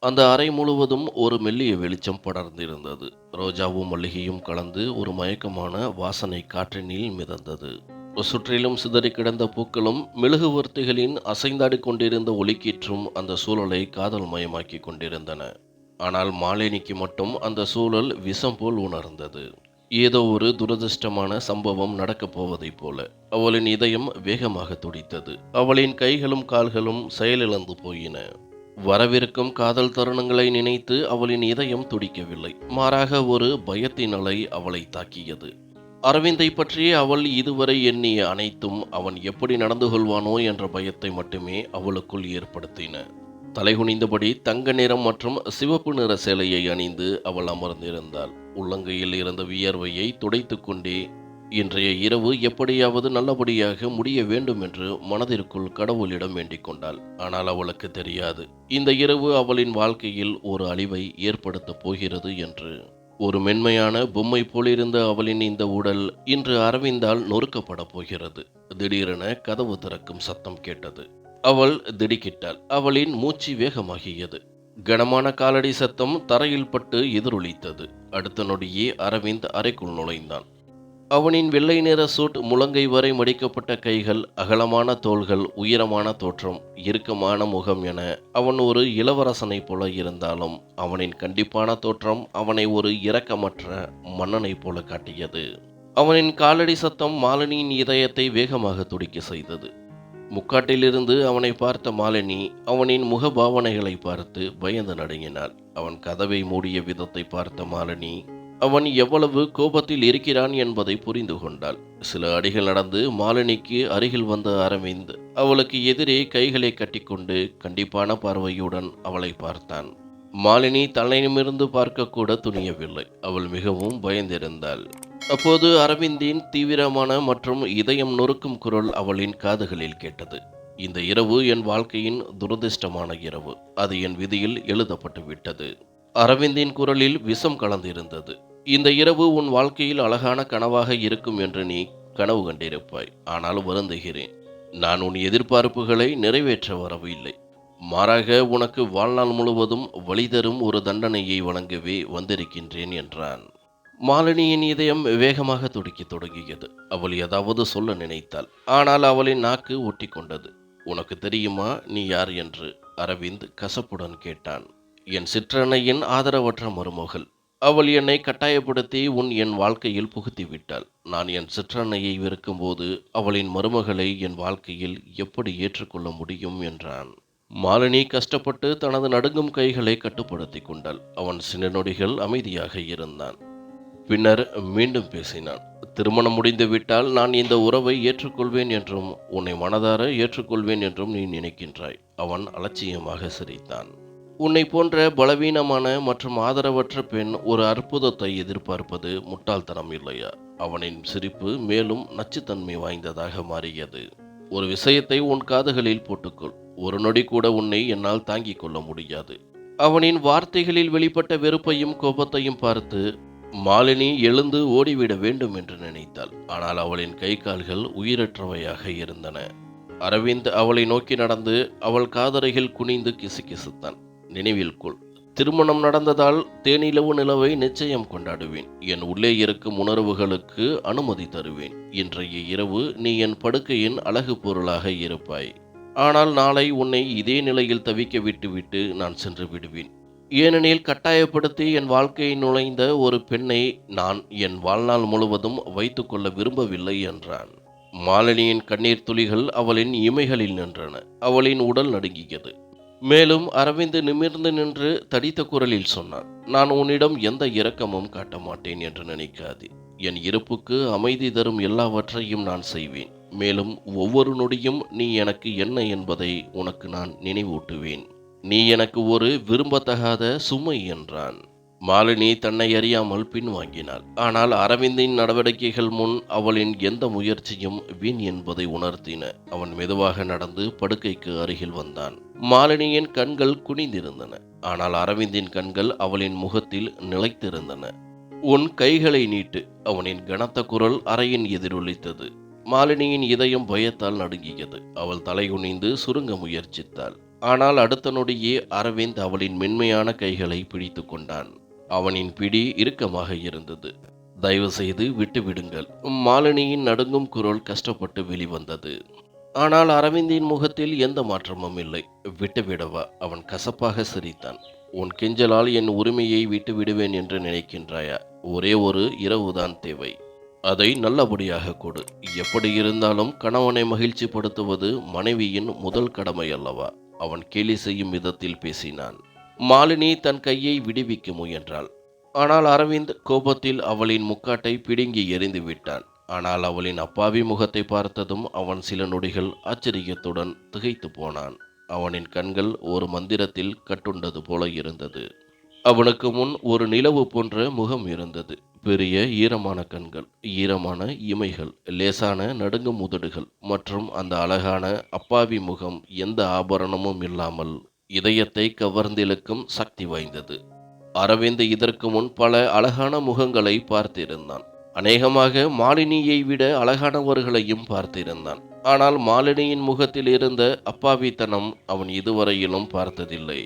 அந்த அறை முழுவதும் ஒரு மெல்லிய வெளிச்சம் படர்ந்திருந்தது. ரோஜாவும் மல்லிகையும் கலந்து ஒரு மயக்கமான வாசனை காற்றினில் மிதந்தது. சுற்றிலும் சிதறிக் கிடந்த பூக்களும் மெழுகுவர்த்திகளின் அசைந்தாடிக் கொண்டிருந்த ஒளிக்கீற்றும் அந்த சூழலை காதல் மயமாக்கிக் கொண்டிருந்தன. ஆனால் மாலினிக்கு மட்டும் அந்த சூழல் விஷம் போல் உணர்ந்தது. ஏதோ ஒரு துரதிர்ஷ்டமான சம்பவம் நடக்கப் போவதைப் போல அவளின் இதயம் வேகமாக துடித்தது. அவளின் கைகளும் கால்களும் செயலிழந்து போயின. வரவிருக்கும் காதல் தருணங்களை நினைத்து அவளின் இதயம் துடிக்கவில்லை. மாறாக ஒரு பயத்தின் அலை அவளை தாக்கியது. அரவிந்தை பற்றி அவள் இதுவரை எண்ணிய அனைத்தும் அவன் எப்படி நடந்து கொள்வானோ என்ற பயத்தை மட்டுமே அவளுக்குள் ஏற்படுத்தின. தலைகுனிந்தபடி தங்க நிறம் மற்றும் சிவப்பு நிற சேலையை அணிந்து அவள் அமர்ந்திருந்தாள். உள்ளங்கையில் இருந்த வியர்வையை துடைத்துக் கொண்டே இன்றைய இரவு எப்படியாவது நல்லபடியாக முடிய வேண்டும் என்று மனதிற்குள் கடவுளிடம் வேண்டிக் கொண்டாள். ஆனால் அவளுக்கு தெரியாது, இந்த இரவு அவளின் வாழ்க்கையில் ஒரு அழிவை ஏற்படுத்தப் போகிறது என்று. ஒரு மென்மையான பொம்மை போலிருந்த அவளின் இந்த உடல் இன்று அரவிந்தால் நொறுக்கப்படப் போகிறது. திடீரென கதவு திறக்கும் சத்தம் கேட்டது. அவள் திடுக்கிட்டாள். அவளின் மூச்சு வேகமாகியது. கனமான காலடி சத்தம் தரையில் பட்டு எதிரொலித்தது. அடுத்த நொடியே அரவிந்த் அறைக்குள் நுழைந்தான். அவனின் வெள்ளை நிற சூட், முழங்கை வரை மடிக்கப்பட்ட கைகள், அகலமான தோள்கள், உயரமான தோற்றம், இறுக்கமான முகம் என அவன் ஒரு இளவரசனைப் போல இருந்தாலும் அவனின் கண்டிப்பான தோற்றம் அவனை ஒரு இரக்கமற்ற மன்னனைப் போல காட்டியது. அவனின் காலடி சத்தம் மாலினியின் இதயத்தை வேகமாக துடிக்க செய்தது. முக்காட்டிலிருந்து அவனை பார்த்த மாலினி அவனின் முகபாவனைகளை பார்த்து பயந்து நடுங்கினாள். அவன் கதவை மூடிய விதத்தை பார்த்த மாலினி அவன் எவ்வளவு கோபத்தில் இருக்கிறான் என்பதை புரிந்து கொண்டாள். சில அடிகள் நடந்து மாலினிக்கு அருகில் வந்த அரவிந்த் அவளுக்கு எதிரே கைகளை கட்டிக்கொண்டு கண்டிப்பான பார்வையுடன் அவளை பார்த்தான். மாலினி தலை நிமிர்ந்து பார்க்கக்கூட துணியவில்லை. அவள் மிகவும் பயந்திருந்தாள். அப்போது அரவிந்தின் தீவிரமான மற்றும் இதயம் நொறுக்கும் குரல் அவளின் காதுகளில் கேட்டது. இந்த இரவு என் வாழ்க்கையின் துரதிர்ஷ்டமான இரவு. அது என் விதியில் எழுதப்பட்டு விட்டது. அரவிந்தின் குரலில் விஷம் கலந்திருந்தது. இந்த இரவு உன் வாழ்க்கையில் அழகான கனவாக இருக்கும் என்று நீ கனவு கண்டிருப்பாய். ஆனால் வருந்துகிறேன், நான் உன் எதிர்பார்ப்புகளை நிறைவேற்ற வரவில்லை. மாறாக உனக்கு வாழ்நாள் முழுவதும் வழி தரும் ஒரு தண்டனையை வழங்கவே வந்திருக்கின்றேன் என்றான். மாலினியின் இதயம் வேகமாக துடிக்கத் தொடங்கியது. அவள் ஏதாவது சொல்ல நினைத்தாள். ஆனால் அவளின் நாக்கு ஒட்டி கொண்டது. உனக்கு தெரியுமா நீ யார் என்று அரவிந்த் கசப்புடன் கேட்டான். என் சிற்றன்னையின் ஆதரவற்ற மருமகள். அவள் என்னை கட்டாயப்படுத்தி என் வாழ்க்கையில் புகுத்திவிட்டாள். நான் என் சிற்றன்னையை வெறுக்கும்போது அவளின் மருமகளை என் வாழ்க்கையில் எப்படி ஏற்றுக்கொள்ள முடியும் என்றான். மாலினி கஷ்டப்பட்டு தனது நடுங்கும் கைகளை கட்டுப்படுத்தி கொண்டாள். அவன் சில நொடிகள் அமைதியாக இருந்தான். பின்னர் மீண்டும் பேசினான். திருமணம் முடிந்துவிட்டால் நான் இந்த உறவை ஏற்றுக்கொள்வேன் என்றும் உன்னை மனதார ஏற்றுக்கொள்வேன் என்றும் நீ நினைக்கின்றாய். அவன் அலட்சியமாக சிரித்தான். உன்னை போன்ற பலவீனமான மற்றும் ஆதரவற்ற பெண் ஒரு அற்புதத்தை எதிர்பார்ப்பது முட்டாள்தனம் இல்லையா? அவனின் சிரிப்பு மேலும் நச்சுத்தன்மை வாய்ந்ததாக மாறியது. ஒரு விஷயத்தை உன் காதுகளில் போட்டுக்கொள். ஒரு நொடி கூட உன்னை என்னால் தாங்கிக் கொள்ள முடியாது. அவனின் வார்த்தைகளில் வெளிப்பட்ட வெறுப்பையும் கோபத்தையும் பார்த்து மாலினி எழுந்து ஓடிவிட வேண்டும் என்று நினைத்தாள். ஆனால் அவளின் கை கால்கள் உயிரற்றவையாக இருந்தன. அரவிந்த் அவளை நோக்கி நடந்து அவள் காதறையில் குனிந்து கிசுகிசுத்தான். நினைவில் கொள், திருமணம் நடந்ததால் தேனிலவு நிலவை நிச்சயம் கொண்டாடுவேன். என் உள்ளே இருக்கும் உணர்வுகளுக்கு அனுமதி தருவேன். இன்றைய இரவு நீ என் படுக்கையின் அழகு பொருளாக இருப்பாய். ஆனால் நாளை உன்னை இதே நிலையில் தவிக்க விட்டுவிட்டு நான் சென்று விடுவேன். ஏனெனில் கட்டாயப்படுத்தி என் வாழ்க்கையை நுழைந்த ஒரு பெண்ணை நான் என் வாழ்நாள் முழுவதும் வைத்துக்கொள்ள விரும்பவில்லை என்றான். மாலினியின் கண்ணீர் துளிகள் அவளின் இமைகளில் நின்றன. அவளின் உடல் நடுங்கியது. மேலும் அரவிந்த் நிமிர்ந்து நின்று தடித்த குரலில் சொன்னான். நான் உன்னிடம் எந்த இரக்கமும் காட்ட மாட்டேன் என்று நினைக்காதே. என் இருப்புக்கு அமைதி தரும் எல்லாவற்றையும் நான் செய்வேன். மேலும் ஒவ்வொரு நொடியும் நீ எனக்கு என்ன என்பதை உனக்கு நான் நினைவூட்டுவேன். நீ எனக்கு ஒரு விரும்பத்தகாத சுமை என்றான். மாலினி தன்னை அறியாமல் பின்வாங்கினாள். ஆனால் அரவிந்தின் நடவடிக்கைகள் முன் அவளின் எந்த முயற்சியும் வீண் என்பதை உணர்த்தின. அவன் மெதுவாக நடந்து படுக்கைக்கு அருகில் வந்தான். மாலினியின் கண்கள் குனிந்திருந்தன. ஆனால் அரவிந்தின் கண்கள் அவளின் முகத்தில் நிலைத்திருந்தன. உன் கைகளை நீட்டு. அவனின் கனத்த குரல் அறையின் எதிரொலித்தது. மாலினியின் இதயம் பயத்தால் நடுங்கியது. அவள் தலைகுனிந்து சுருங்க முயற்சித்தாள். ஆனால் அடுத்த நொடியே அரவிந்த் அவளின் மென்மையான கைகளை பிடித்து கொண்டான். அவனின் பிடி இறுக்கமாக இருந்தது. தயவு செய்து விட்டு விடுங்கள். மாலினியின் நடுங்கும் குரல் கஷ்டப்பட்டு வெளிவந்தது. ஆனால் அரவிந்தின் முகத்தில் எந்த மாற்றமும் இல்லை. விட்டுவிடவா? அவன் கசப்பாக சிரித்தான். உன் கெஞ்சலால் என் உரிமையை விட்டு விடுவேன் என்று நினைக்கின்றாயா? ஒரே ஒரு இரவுதான் தேவை. அதை நல்லபடியாக கொடு. எப்படி இருந்தாலும் கணவனை மகிழ்ச்சிப்படுத்துவது மனைவியின் முதல் கடமை அல்லவா? அவன் கேலி செய்யும் விதத்தில் பேசினான். மாலினி தன் கையை விடுவிக்க முயன்றாள். ஆனால் அரவிந்த் கோபத்தில் அவளின் முக்காட்டை பிடுங்கி எறிந்து விட்டான். ஆனால் அவளின் அப்பாவி முகத்தை பார்த்ததும் அவன் சில நொடிகள் ஆச்சரியத்துடன் திகைத்து போனான். அவனின் கண்கள் ஒரு மந்திரத்தில் கட்டுண்டது போல இருந்தது. அவனுக்கு முன் ஒரு நிலவு போன்ற முகம் இருந்தது. பெரிய ஈரமான கண்கள், ஈரமான இமைகள், லேசான நடுங்கும் உதடுகள் மற்றும் அந்த அழகான அப்பாவி முகம் எந்த ஆபரணமும் இல்லாமல் இதயத்தை கவர்ந்திழுக்கும் சக்தி வாய்ந்தது. அரவிந்த் இதற்கு முன் பல அழகான முகங்களை பார்த்திருந்தான். அநேகமாக மாலினியை விட அழகானவர்களையும் பார்த்திருந்தான். ஆனால் மாலினியின் முகத்தில் இருந்த அப்பாவித்தனம் அவன் இதுவரையிலும் பார்த்ததில்லை.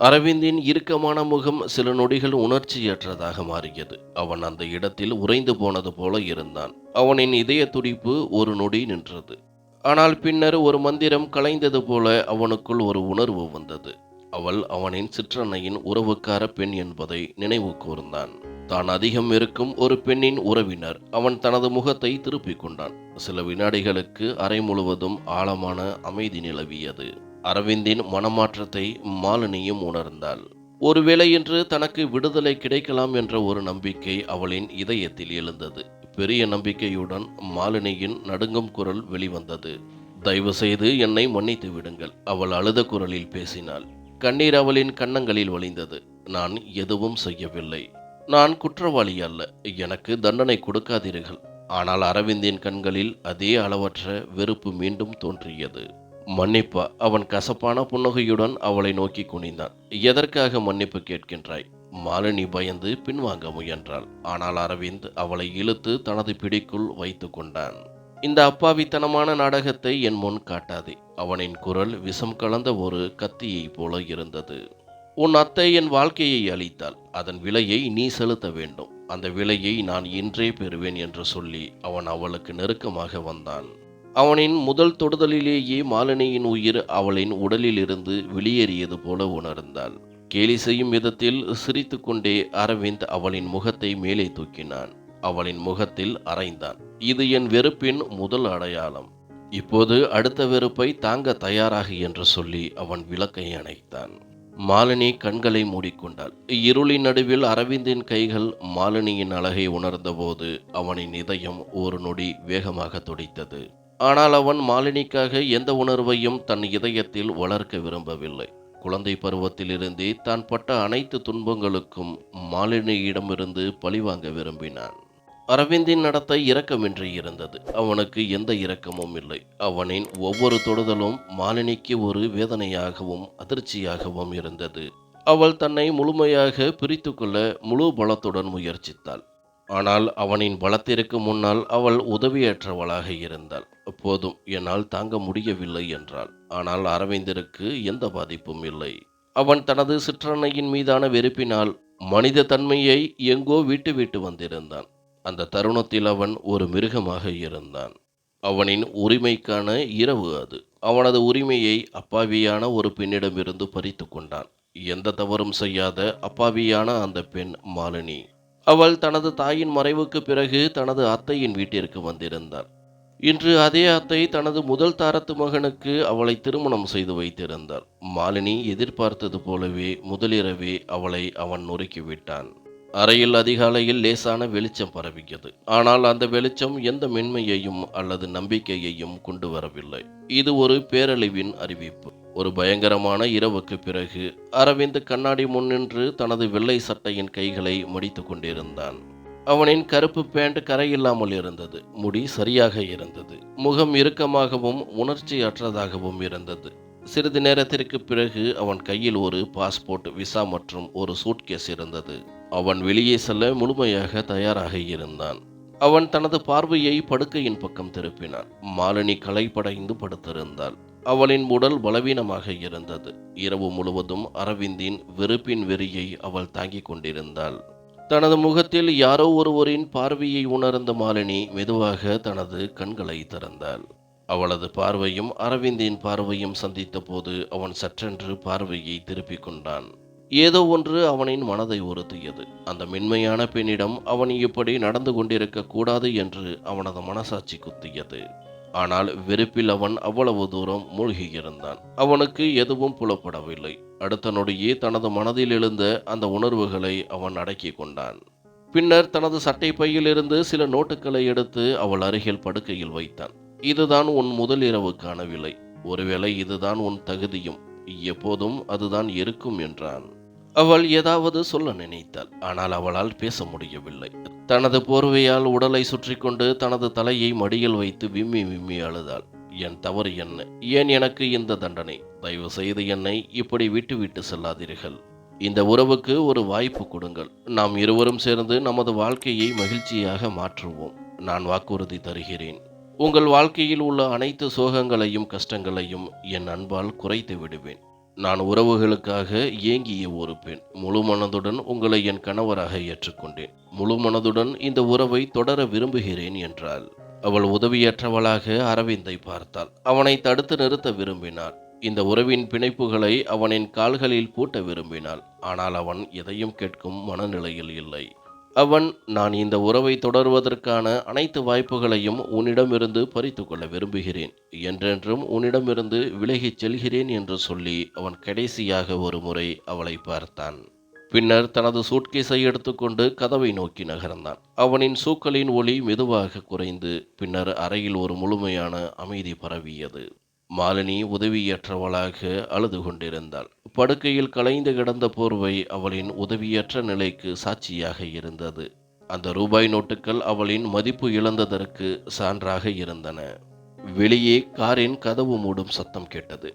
அரவிந்தின் இறுக்கமான முகம் சில நொடிகள் உணர்ச்சியற்றதாக மாறியது. அவன் அந்த இடத்தில் உறைந்து போனது போல இருந்தான். அவனின் இதய துடிப்பு ஒரு நொடி நின்றது. ஆனால் பின்னர் ஒரு மந்திரம் கலைந்தது போல அவனுக்குள் ஒரு உணர்வு வந்தது. அவள் அவனின் சிற்றன்னையின் உறவுக்கார பெண் என்பதை நினைவு கூர்ந்தான். தான் அதிகம் இருக்கும் ஒரு பெண்ணின் உறவினர். அவன் தனது முகத்தை திருப்பிக் கொண்டான். சில வினாடிகளுக்கு அறை முழுவதும் ஆழமான அமைதி நிலவியது. அரவிந்தின் மனமாற்றத்தை மாலினியும் உணர்ந்தாள். ஒருவேளை என்று தனக்கு விடுதலை கிடைக்கலாம் என்ற ஒரு நம்பிக்கை அவளின் இதயத்தில் எழுந்தது. பெரிய நம்பிக்கையுடன் மாலினியின் நடுங்கும் குரல் வெளிவந்தது. தயவு செய்து என்னை மன்னித்து விடுங்கள். அவள் அழுத குரலில் பேசினாள். கண்ணீர் அவளின் கன்னங்களில் வழிந்தது. நான் எதுவும் செய்யவில்லை. நான் குற்றவாளி அல்ல. எனக்கு தண்டனை கொடுக்காதீர்கள். ஆனால் அரவிந்தின் கண்களில் அதே அளவற்ற வெறுப்பு மீண்டும் தோன்றியது. மன்னிப்பா? அவன் கசப்பான புன்னகையுடன் அவளை நோக்கி குனிந்தான். எதற்காக மன்னிப்பு கேட்கின்றாய்? மாலினி பயந்து பின்வாங்க முயன்றாள். ஆனால் அரவிந்த் அவளை இழுத்து தனது பிடிக்குள் வைத்து கொண்டான். இந்த அப்பாவித்தனமான நாடகத்தை என் முன் காட்டாதே. அவனின் குரல் விஷம் கலந்த ஒரு கத்தியைப் போல இருந்தது. உன் அத்தை என் வாழ்க்கையை அளித்தாள். அதன் விலையை நீ செலுத்த வேண்டும். அந்த விலையை நான் இன்றே பெறுவேன் என்று சொல்லி அவன் அவளுக்கு நெருக்கமாக வந்தான். அவனின் முதல் தொடுதலிலேயே மாலினியின் உயிர் அவளின் உடலில் இருந்து வெளியேறியது போல உணர்ந்தாள். கேலி செய்யும் விதத்தில் சிரித்து கொண்டே அரவிந்த் அவளின் முகத்தை மேலே தூக்கினான். அவளின் முகத்தில் அறைந்தான். இது என் வெறுப்பின் முதல் அடையாளம். இப்போது அடுத்த வெறுப்பை தாங்க தயாராகு என்று சொல்லி அவன் விளக்கை அணைத்தான். மாலினி கண்களை மூடிக்கொண்டாள். இருளின் நடுவில் அரவிந்தின் கைகள் மாலினியின் அழகை உணர்ந்தபோது அவனின் இதயம் ஒரு நொடி வேகமாக துடித்தது. ஆனால் அவன் மாலினிக்காக எந்த உணர்வையும் தன் இதயத்தில் வளர்க்க விரும்பவில்லை. குழந்தை பருவத்திலிருந்தே தான் பட்ட அனைத்து துன்பங்களுக்கும் மாலினியிடமிருந்து பழிவாங்க விரும்பினான். அரவிந்தின் நடத்தை இரக்கமின்றி இருந்தது. அவனுக்கு எந்த இரக்கமும் இல்லை. அவனின் ஒவ்வொரு தொடுதலும் மாலினிக்கு ஒரு வேதனையாகவும் அதிர்ச்சியாகவும் இருந்தது. அவள் தன்னை முழுமையாக பிரித்து கொள்ள முழு பலத்துடன் முயற்சித்தாள். ஆனால் அவனின் பலத்திற்கு முன்னால் அவள் உதவியற்றவளாக இருந்தாள். போதும், என்னால் தாங்க முடியவில்லை என்றாள். ஆனால் அரவிந்தருக்கு எந்த பாதிப்பும் இல்லை. அவன் தனது சிற்றன்னையின் மீதான வெறுப்பினால் மனித தன்மையை எங்கோ விட்டு வந்திருந்தான். அந்த தருணத்தில் அவன் ஒரு மிருகமாக இருந்தான். அவனின் உரிமைக்கான இரவு அது. அவனது உரிமையை அப்பாவியான ஒரு பெண்ணிடமிருந்து பறித்து கொண்டான். எந்த தவறும் செய்யாத அப்பாவியான அந்த பெண் மாலினி. அவள் தனது தாயின் மறைவுக்கு பிறகு தனது அத்தையின் வீட்டிற்கு வந்திருந்தாள். இன்று அதே அத்தை தனது முதல் தாரத்து மகனுக்கு அவளை திருமணம் செய்து வைத்திருந்தாள். மாலினி எதிர்பார்த்தது போலவே முதலிரவே அவளை அவன் நொறுக்கிவிட்டான். அறையில் அதிகாலையில் லேசான வெளிச்சம் பரவியது. ஆனால் அந்த வெளிச்சம் எந்த மென்மையையும் அல்லது நம்பிக்கையையும் கொண்டு வரவில்லை. இது ஒரு பேரழிவின் அறிவிப்பு. ஒரு பயங்கரமான இரவுக்கு பிறகு அரவிந்த் கண்ணாடி முன்னின்று தனது வெள்ளை சட்டையின் கைகளை மடித்து கொண்டிருந்தான். அவனின் கருப்பு பேண்ட் கரையில்லாமல் இருந்தது. முடி சரியாக இருந்தது. முகம் இறுக்கமாகவும் உணர்ச்சியற்றதாகவும் இருந்தது. சிறிது நேரத்திற்கு பிறகு அவன் கையில் ஒரு பாஸ்போர்ட், விசா மற்றும் ஒரு சூட்கேஸ் இருந்தது. அவன் வெளியே செல்ல முழுமையாக தயாராக இருந்தான். அவன் தனது பார்வையை படுக்கையின் பக்கம் திருப்பினான். மாலினி களைப்படைந்து படுத்திருந்தாள். அவளின் உடல் பலவீனமாக இருந்தது. இரவு முழுவதும் அரவிந்தின் வெறுப்பின் வெறியை அவள் தாங்கிக் கொண்டிருந்தாள். தனது முகத்தில் யாரோ ஒருவரின் பார்வையை உணர்ந்த மாலினி மெதுவாக தனது கண்களை திறந்தாள். அவளது பார்வையும் அரவிந்தின் பார்வையும் சந்தித்த போது அவன் சற்றென்று பார்வையை திருப்பிக் கொண்டான். ஏதோ ஒன்று அவனின் மனதை உறுத்தியது. அந்த மென்மையான பெண்ணிடம் அவன் இப்படி நடந்து கொண்டிருக்க கூடாது என்று அவனது மனசாட்சி குத்தியது. ஆனால் வெறுப்பில் அவன் அவ்வளவு தூரம் மூழ்கியிருந்தான். அவனுக்கு எதுவும் புலப்படவில்லை. அடுத்த நொடியே தனது மனதில் எழுந்த அந்த உணர்வுகளை அவன் அடக்கிக் கொண்டான். பின்னர் தனது சட்டை பையிலிருந்து சில நோட்டுகளை எடுத்து அவள் அருகில் படுக்கையில் வைத்தான். இதுதான் உன் முதல் இரவுக்கான விலை. ஒருவேளை இதுதான் உன் தகுதியும். எப்போதும் அதுதான் இருக்கும் என்றான். அவள் ஏதாவது சொல்ல நினைத்தாள். ஆனால் அவளால் பேச முடியவில்லை. தனது போர்வையால் உடலை சுற்றி கொண்டு தனது தலையை மடியில் வைத்து விம்மி விம்மி அழுதாள். என் தவறு என்ன? ஏன் எனக்கு இந்த தண்டனை? தயவு செய்து என்னை இப்படி விட்டு செல்லாதீர்கள். இந்த உறவுக்கு ஒரு வாய்ப்பு கொடுங்கள். நாம் இருவரும் சேர்ந்து நமது வாழ்க்கையை மகிழ்ச்சியாக மாற்றுவோம். நான் வாக்குறுதி தருகிறேன். உங்கள் வாழ்க்கையில் உள்ள அனைத்து சோகங்களையும் கஷ்டங்களையும் என் அன்பால் குறைத்து விடுவேன். நான் உறவுகளுக்காக ஏங்கிய ஒரு பெண். முழு மனதுடன் உங்களை என் கணவராக ஏற்றுக்கொண்டேன். முழு மனதுடன் இந்த உறவை தொடர விரும்புகிறேன் என்றாள். அவள் உதவியற்றவளாக அரவிந்தை பார்த்தாள். அவனை தடுத்து நிறுத்த விரும்பினாள். இந்த உறவின் பிணைப்புகளை அவனின் கால்களில் பூட்ட விரும்பினாள். ஆனால் அவன் எதையும் கேட்கும் மனநிலையில் இல்லை. அவன், நான் இந்த உறவை தொடர்வதற்கான அனைத்து வாய்ப்புகளையும் உன்னிடமிருந்து பறித்து கொள்ள விரும்புகிறேன். என்றென்றும் உன்னிடமிருந்து விலகிச் செல்கிறேன் என்று சொல்லி அவன் கடைசியாக ஒரு முறை அவளை பார்த்தான். பின்னர் தனது சூட்கேஸை எடுத்துக்கொண்டு கதவை நோக்கி நகர்ந்தான். அவனின் சூக்களின் ஒளி மெதுவாக குறைந்து பின்னர் அறையில் ஒரு முழுமையான அமைதி பரவியது. மாலினி உதவியற்றவளாக அழுது கொண்டிருந்தாள். படுக்கையில் கலைந்து கிடந்த போர்வை அவளின் உதவியற்ற நிலைக்கு சாட்சியாக இருந்தது. அந்த ரூபாய் நோட்டுகள் அவளின் மதிப்பு இழந்ததற்கு சான்றாக இருந்தன. வெளியே காரின் கதவு மூடும் சத்தம் கேட்டது.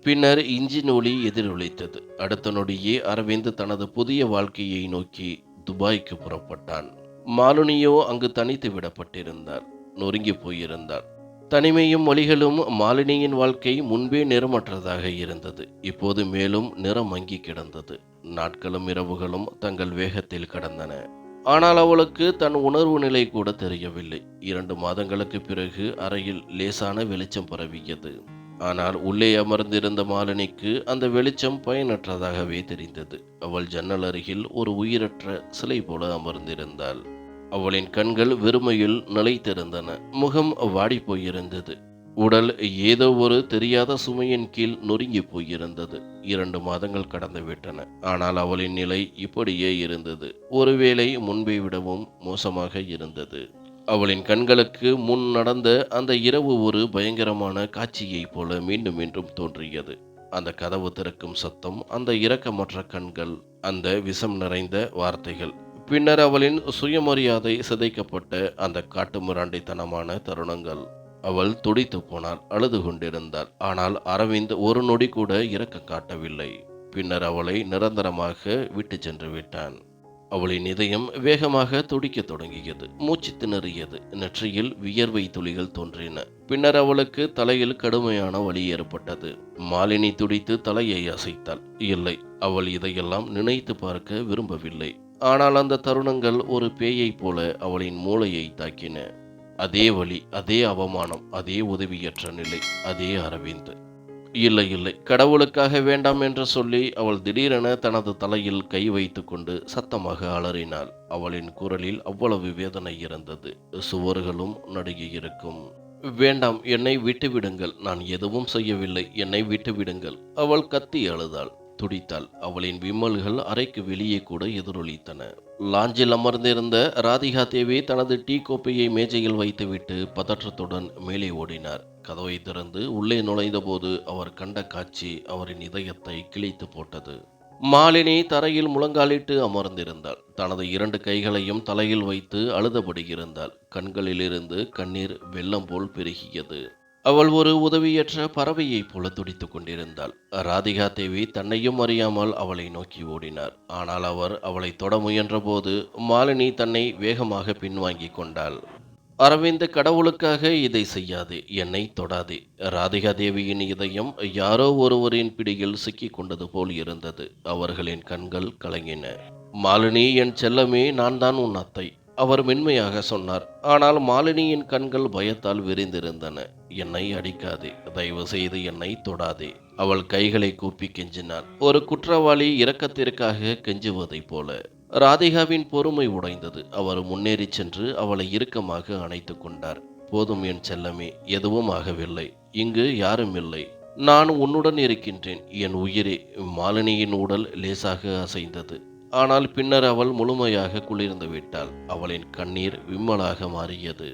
பின்னர் இன்ஜின் ஒலி எதிரொலித்தது. அடுத்த நொடியே அரவிந்த் தனது புதிய வாழ்க்கையை நோக்கி துபாய்க்கு புறப்பட்டான். மாலினியோ அங்கு தனித்து விடப்பட்டிருந்தார். நொறுங்கி போயிருந்தார். தனிமையும் வலிகளும் மாலினியின் வாழ்க்கை முன்பே நிறமற்றதாக இருந்தது. இப்போது மேலும் நிறம் மங்கி கிடந்தது. நாட்களும் இரவுகளும் தங்கள் வேகத்தில் கடந்தன. ஆனால் அவளுக்கு தன் உணர்வு நிலை கூட தெரியவில்லை. 2 மாதங்களுக்கு பிறகு அறையில் லேசான வெளிச்சம் பரவியது. ஆனால் உள்ளே அமர்ந்திருந்த மாலினிக்கு அந்த வெளிச்சம் பயனற்றதாகவே தெரிந்தது. அவள் ஜன்னல் அருகில் ஒரு உயிரற்ற சிலை போல அமர்ந்திருந்தாள். அவளின் கண்கள் வெறுமையில் நிலைத்திருந்தன. முகம் வாடி போயிருந்தது. உடல் ஏதோ ஒரு தெரியாத சுமையின் கீழ் நொறுங்கி போயிருந்தது. 2 மாதங்கள் கடந்து விட்டன. ஆனால் அவளின் நிலை இப்படியே இருந்தது. ஒருவேளை முன்பை விடவும் மோசமாக இருந்தது. அவளின் கண்களுக்கு முன் நடந்த அந்த இரவு ஒரு பயங்கரமான காட்சியைப் போல மீண்டும் மீண்டும் தோன்றியது. அந்த கதவு திறக்கும் சத்தம், அந்த இரக்கமற்ற கண்கள், அந்த விஷம் நிறைந்த வார்த்தைகள். பின்னர் அவளின் சுயமரியாதை சிதைக்கப்பட்ட அந்த காட்டு மிராண்டித்தனமான தருணங்கள். அவள் துடித்து போனாள். அழுது கொண்டிருந்தாள். ஆனால் அரவிந்த் ஒரு நொடி கூட இரக்கம் காட்டவில்லை. பின்னர் அவளை நிரந்தரமாக விட்டு சென்று விட்டான். அவளின் இதயம் வேகமாக துடிக்கத் தொடங்கியது. மூச்சு திணறியது. நெற்றியில் வியர்வை துளிகள் தோன்றின. பின்னர் அவளுக்கு தலையில் கடுமையான வலி ஏற்பட்டது. மாலினி துடித்து தலையை அசைத்தாள். இல்லை, அவள் இதையெல்லாம் நினைத்து பார்க்க விரும்பவில்லை. ஆனால் அந்த தருணங்கள் ஒரு பேயைப் போல அவளின் மூளையை தாக்கின. அதே வலி, அதே அவமானம், அதே உதவியற்ற நிலை, அதே அரவிந்த். இல்லை இல்லை, கடவுளுக்காக வேண்டாம் என்று சொல்லி அவள் திடீரென தனது தலையில் கை வைத்து கொண்டு சத்தமாக அலறினாள். அவளின் குரலில் அவ்வளவு வேதனை இருந்தது. சுவர்களும் நடுங்கியிருக்கும். வேண்டாம், என்னை விட்டுவிடுங்கள். நான் எதுவும் செய்யவில்லை. என்னை விட்டுவிடுங்கள். அவள் கத்தி அழுதாள். துடித்தாள். அவளின் விம்மல்கள் அறைக்கு வெளியே கூட எதிரொலித்தன. லாஞ்சில் அமர்ந்திருந்த ராதிகா தேவி தனது டீ கோப்பையை மேஜையில் வைத்துவிட்டு பதற்றத்துடன் மேலே ஓடினார். கதவை திறந்து உள்ளே நுழைந்தபோது அவர் கண்ட காட்சி அவரின் இதயத்தை கிழித்து போட்டது. மாலினி தரையில் முழங்காலிட்டு அமர்ந்திருந்தாள். தனது 2 கைகளையும் தலையில் வைத்து அழுதபடி இருந்தாள். கண்களிலிருந்து கண்ணீர் வெள்ளம் போல் பெருகியது. அவள் ஒரு உதவியற்ற பறவையைப் போல துடித்துக் கொண்டிருந்தாள். ராதிகா தேவி தன்னையும் அறியாமல் அவளை நோக்கி ஓடினார். ஆனால் அவர் அவளை தொட முயன்றபோது மாலினி தன்னை வேகமாக பின்வாங்கி கொண்டாள். அரவிந்த், கடவுளுக்காக இதை செய்யாதே, என்னை தொடாதே. ராதிகா தேவியின் இதயம் யாரோ ஒருவரின் பிடியில் சிக்கிக் கொண்டது போல் இருந்தது. அவர்களின் கண்கள் கலங்கின. மாலினி, என் செல்லமே, நான் தான் உன் அத்தை, அவர் மென்மையாக சொன்னார். ஆனால் மாலினியின் கண்கள் பயத்தால் விரிந்திருந்தன. என்னை அடிக்காதே, தயவு செய்து என்னை தொடாதே. அவள் கைகளை கூப்பி கெஞ்சினாள், ஒரு குற்றவாளி இரக்கத்திற்காக கெஞ்சுவதைப் போல. ராதிகாவின் பொறுமை உடைந்தது. அவர் முன்னேறி சென்று அவளை இறுக்கமாக அணைத்து கொண்டார். போதும் என் செல்லமே, எதுவும் ஆகவில்லை. இங்கு யாரும் இல்லை. நான் உன்னுடன் இருக்கின்றேன் என் உயிரே. மாலினியின் உடல் லேசாக அசைந்தது. ஆனால் பின்னர் அவள் முழுமையாக குளிர்ந்து விட்டாள். அவளின் கண்ணீர் விம்மலாக மாறியது.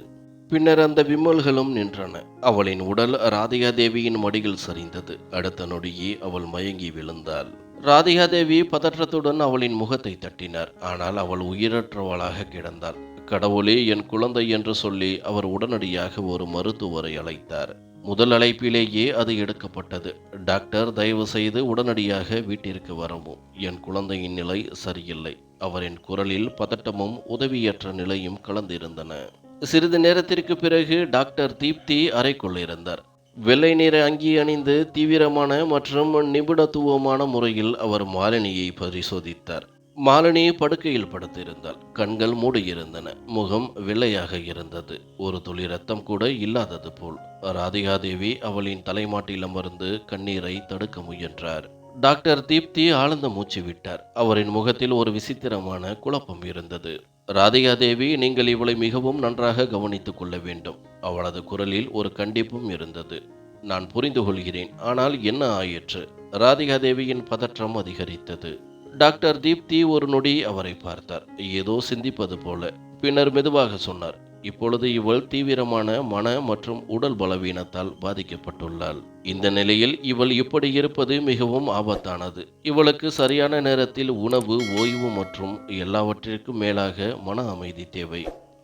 பின்னர் அந்த விம்மல்களும் நின்றன. அவளின் உடல் ராதிகா தேவியின் மடியில் சரிந்தது. அடுத்த நொடியே அவள் மயங்கி விழுந்தாள். ராதிகா தேவி பதற்றத்துடன் அவளின் முகத்தை தட்டினார். ஆனால் அவள் உயிரற்றவளாக கிடந்தாள். கடவுளே, என் குழந்தை என்று சொல்லி அவர் உடனடியாக ஒரு மருத்துவரை அழைத்தார். முதல் அழைப்பிலேயே அது எடுக்கப்பட்டது. டாக்டர், தயவு செய்து உடனடியாக வீட்டிற்கு வரவும். என் குழந்தையின் நிலை சரியில்லை. அவரின் குரலில் பதட்டமும் உதவியற்ற நிலையும் கலந்திருந்தன. சிறிது நேரத்திற்கு பிறகு டாக்டர் தீப்தி அறைக்குள் இருந்தார். வெள்ளை நிற அங்கி அணிந்து தீவிரமான மற்றும் நிபுணத்துவமான முறையில் அவர் மாலினியை பரிசோதித்தார். மாலினி படுக்கையில் படுத்திருந்தாள். கண்கள் மூடியிருந்தன. முகம் வெள்ளையாக இருந்தது. ஒரு துளி ரத்தம் கூட இல்லாதது போல். ராதிகா தேவி அவளின் தலைமாட்டில் அமர்ந்து கண்ணீரை தடுக்க முயன்றார். டாக்டர் தீப்தி ஆழ்ந்த மூச்சு விட்டார். அவரின் முகத்தில் ஒரு விசித்திரமான குழப்பம் இருந்தது. ராதிகா தேவி, நீங்கள் இவளை மிகவும் நன்றாக கவனித்துக் கொள்ள வேண்டும். அவளது குரலில் ஒரு கண்டிப்பும் இருந்தது. நான் புரிந்து கொள்கிறேன், ஆனால் என்ன ஆயிற்று? ராதிகா தேவியின் பதற்றம் அதிகரித்தது. டாக்டர் தீப்தி ஒரு நொடி அவரை பார்த்தார், ஏதோ சிந்திப்பது போல. பின்னர் மெதுவாக சொன்னார், இப்பொழுது இவள் தீவிரமான மன மற்றும் உடல் பலவீனத்தால் பாதிக்கப்பட்டுள்ளாள். இந்த நிலையில் இவள் இப்படி இருப்பது மிகவும் ஆபத்தானது. இவளுக்கு சரியான நேரத்தில் உணவு, ஓய்வு மற்றும் எல்லாவற்றிற்கும் மேலாக மன அமைதி தேவை.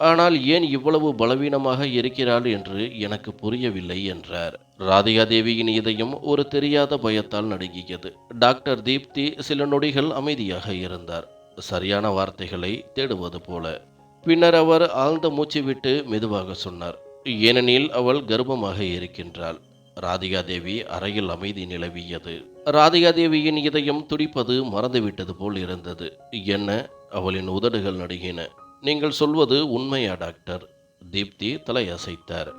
ஆனால் ஏன் இவ்வளவு பலவீனமாக இருக்கிறாள் என்று எனக்கு புரியவில்லை என்றார். ராதிகா தேவியின் இதயம் ஒரு தெரியாத பயத்தால் நடுங்கியது. டாக்டர் தீப்தி சில நொடிகள் அமைதியாக இருந்தார், சரியான வார்த்தைகளை தேடுவது போல. பின்னர் அவர் ஆழ்ந்த மூச்சு விட்டு மெதுவாக சொன்னார், ஏனெனில் அவள் கர்ப்பமாக இருக்கின்றாள். ராதிகா தேவி அறையில் அமைதி நிலவியது. ராதிகா தேவியின் இதயம் துடிப்பது மறந்துவிட்டது போல் இருந்தது. என்ன? அவளின் உதடுகள் நடுங்கின. நீங்கள் சொல்வது உண்மையா டாக்டர்? தீப்தி தலையசைத்தார்.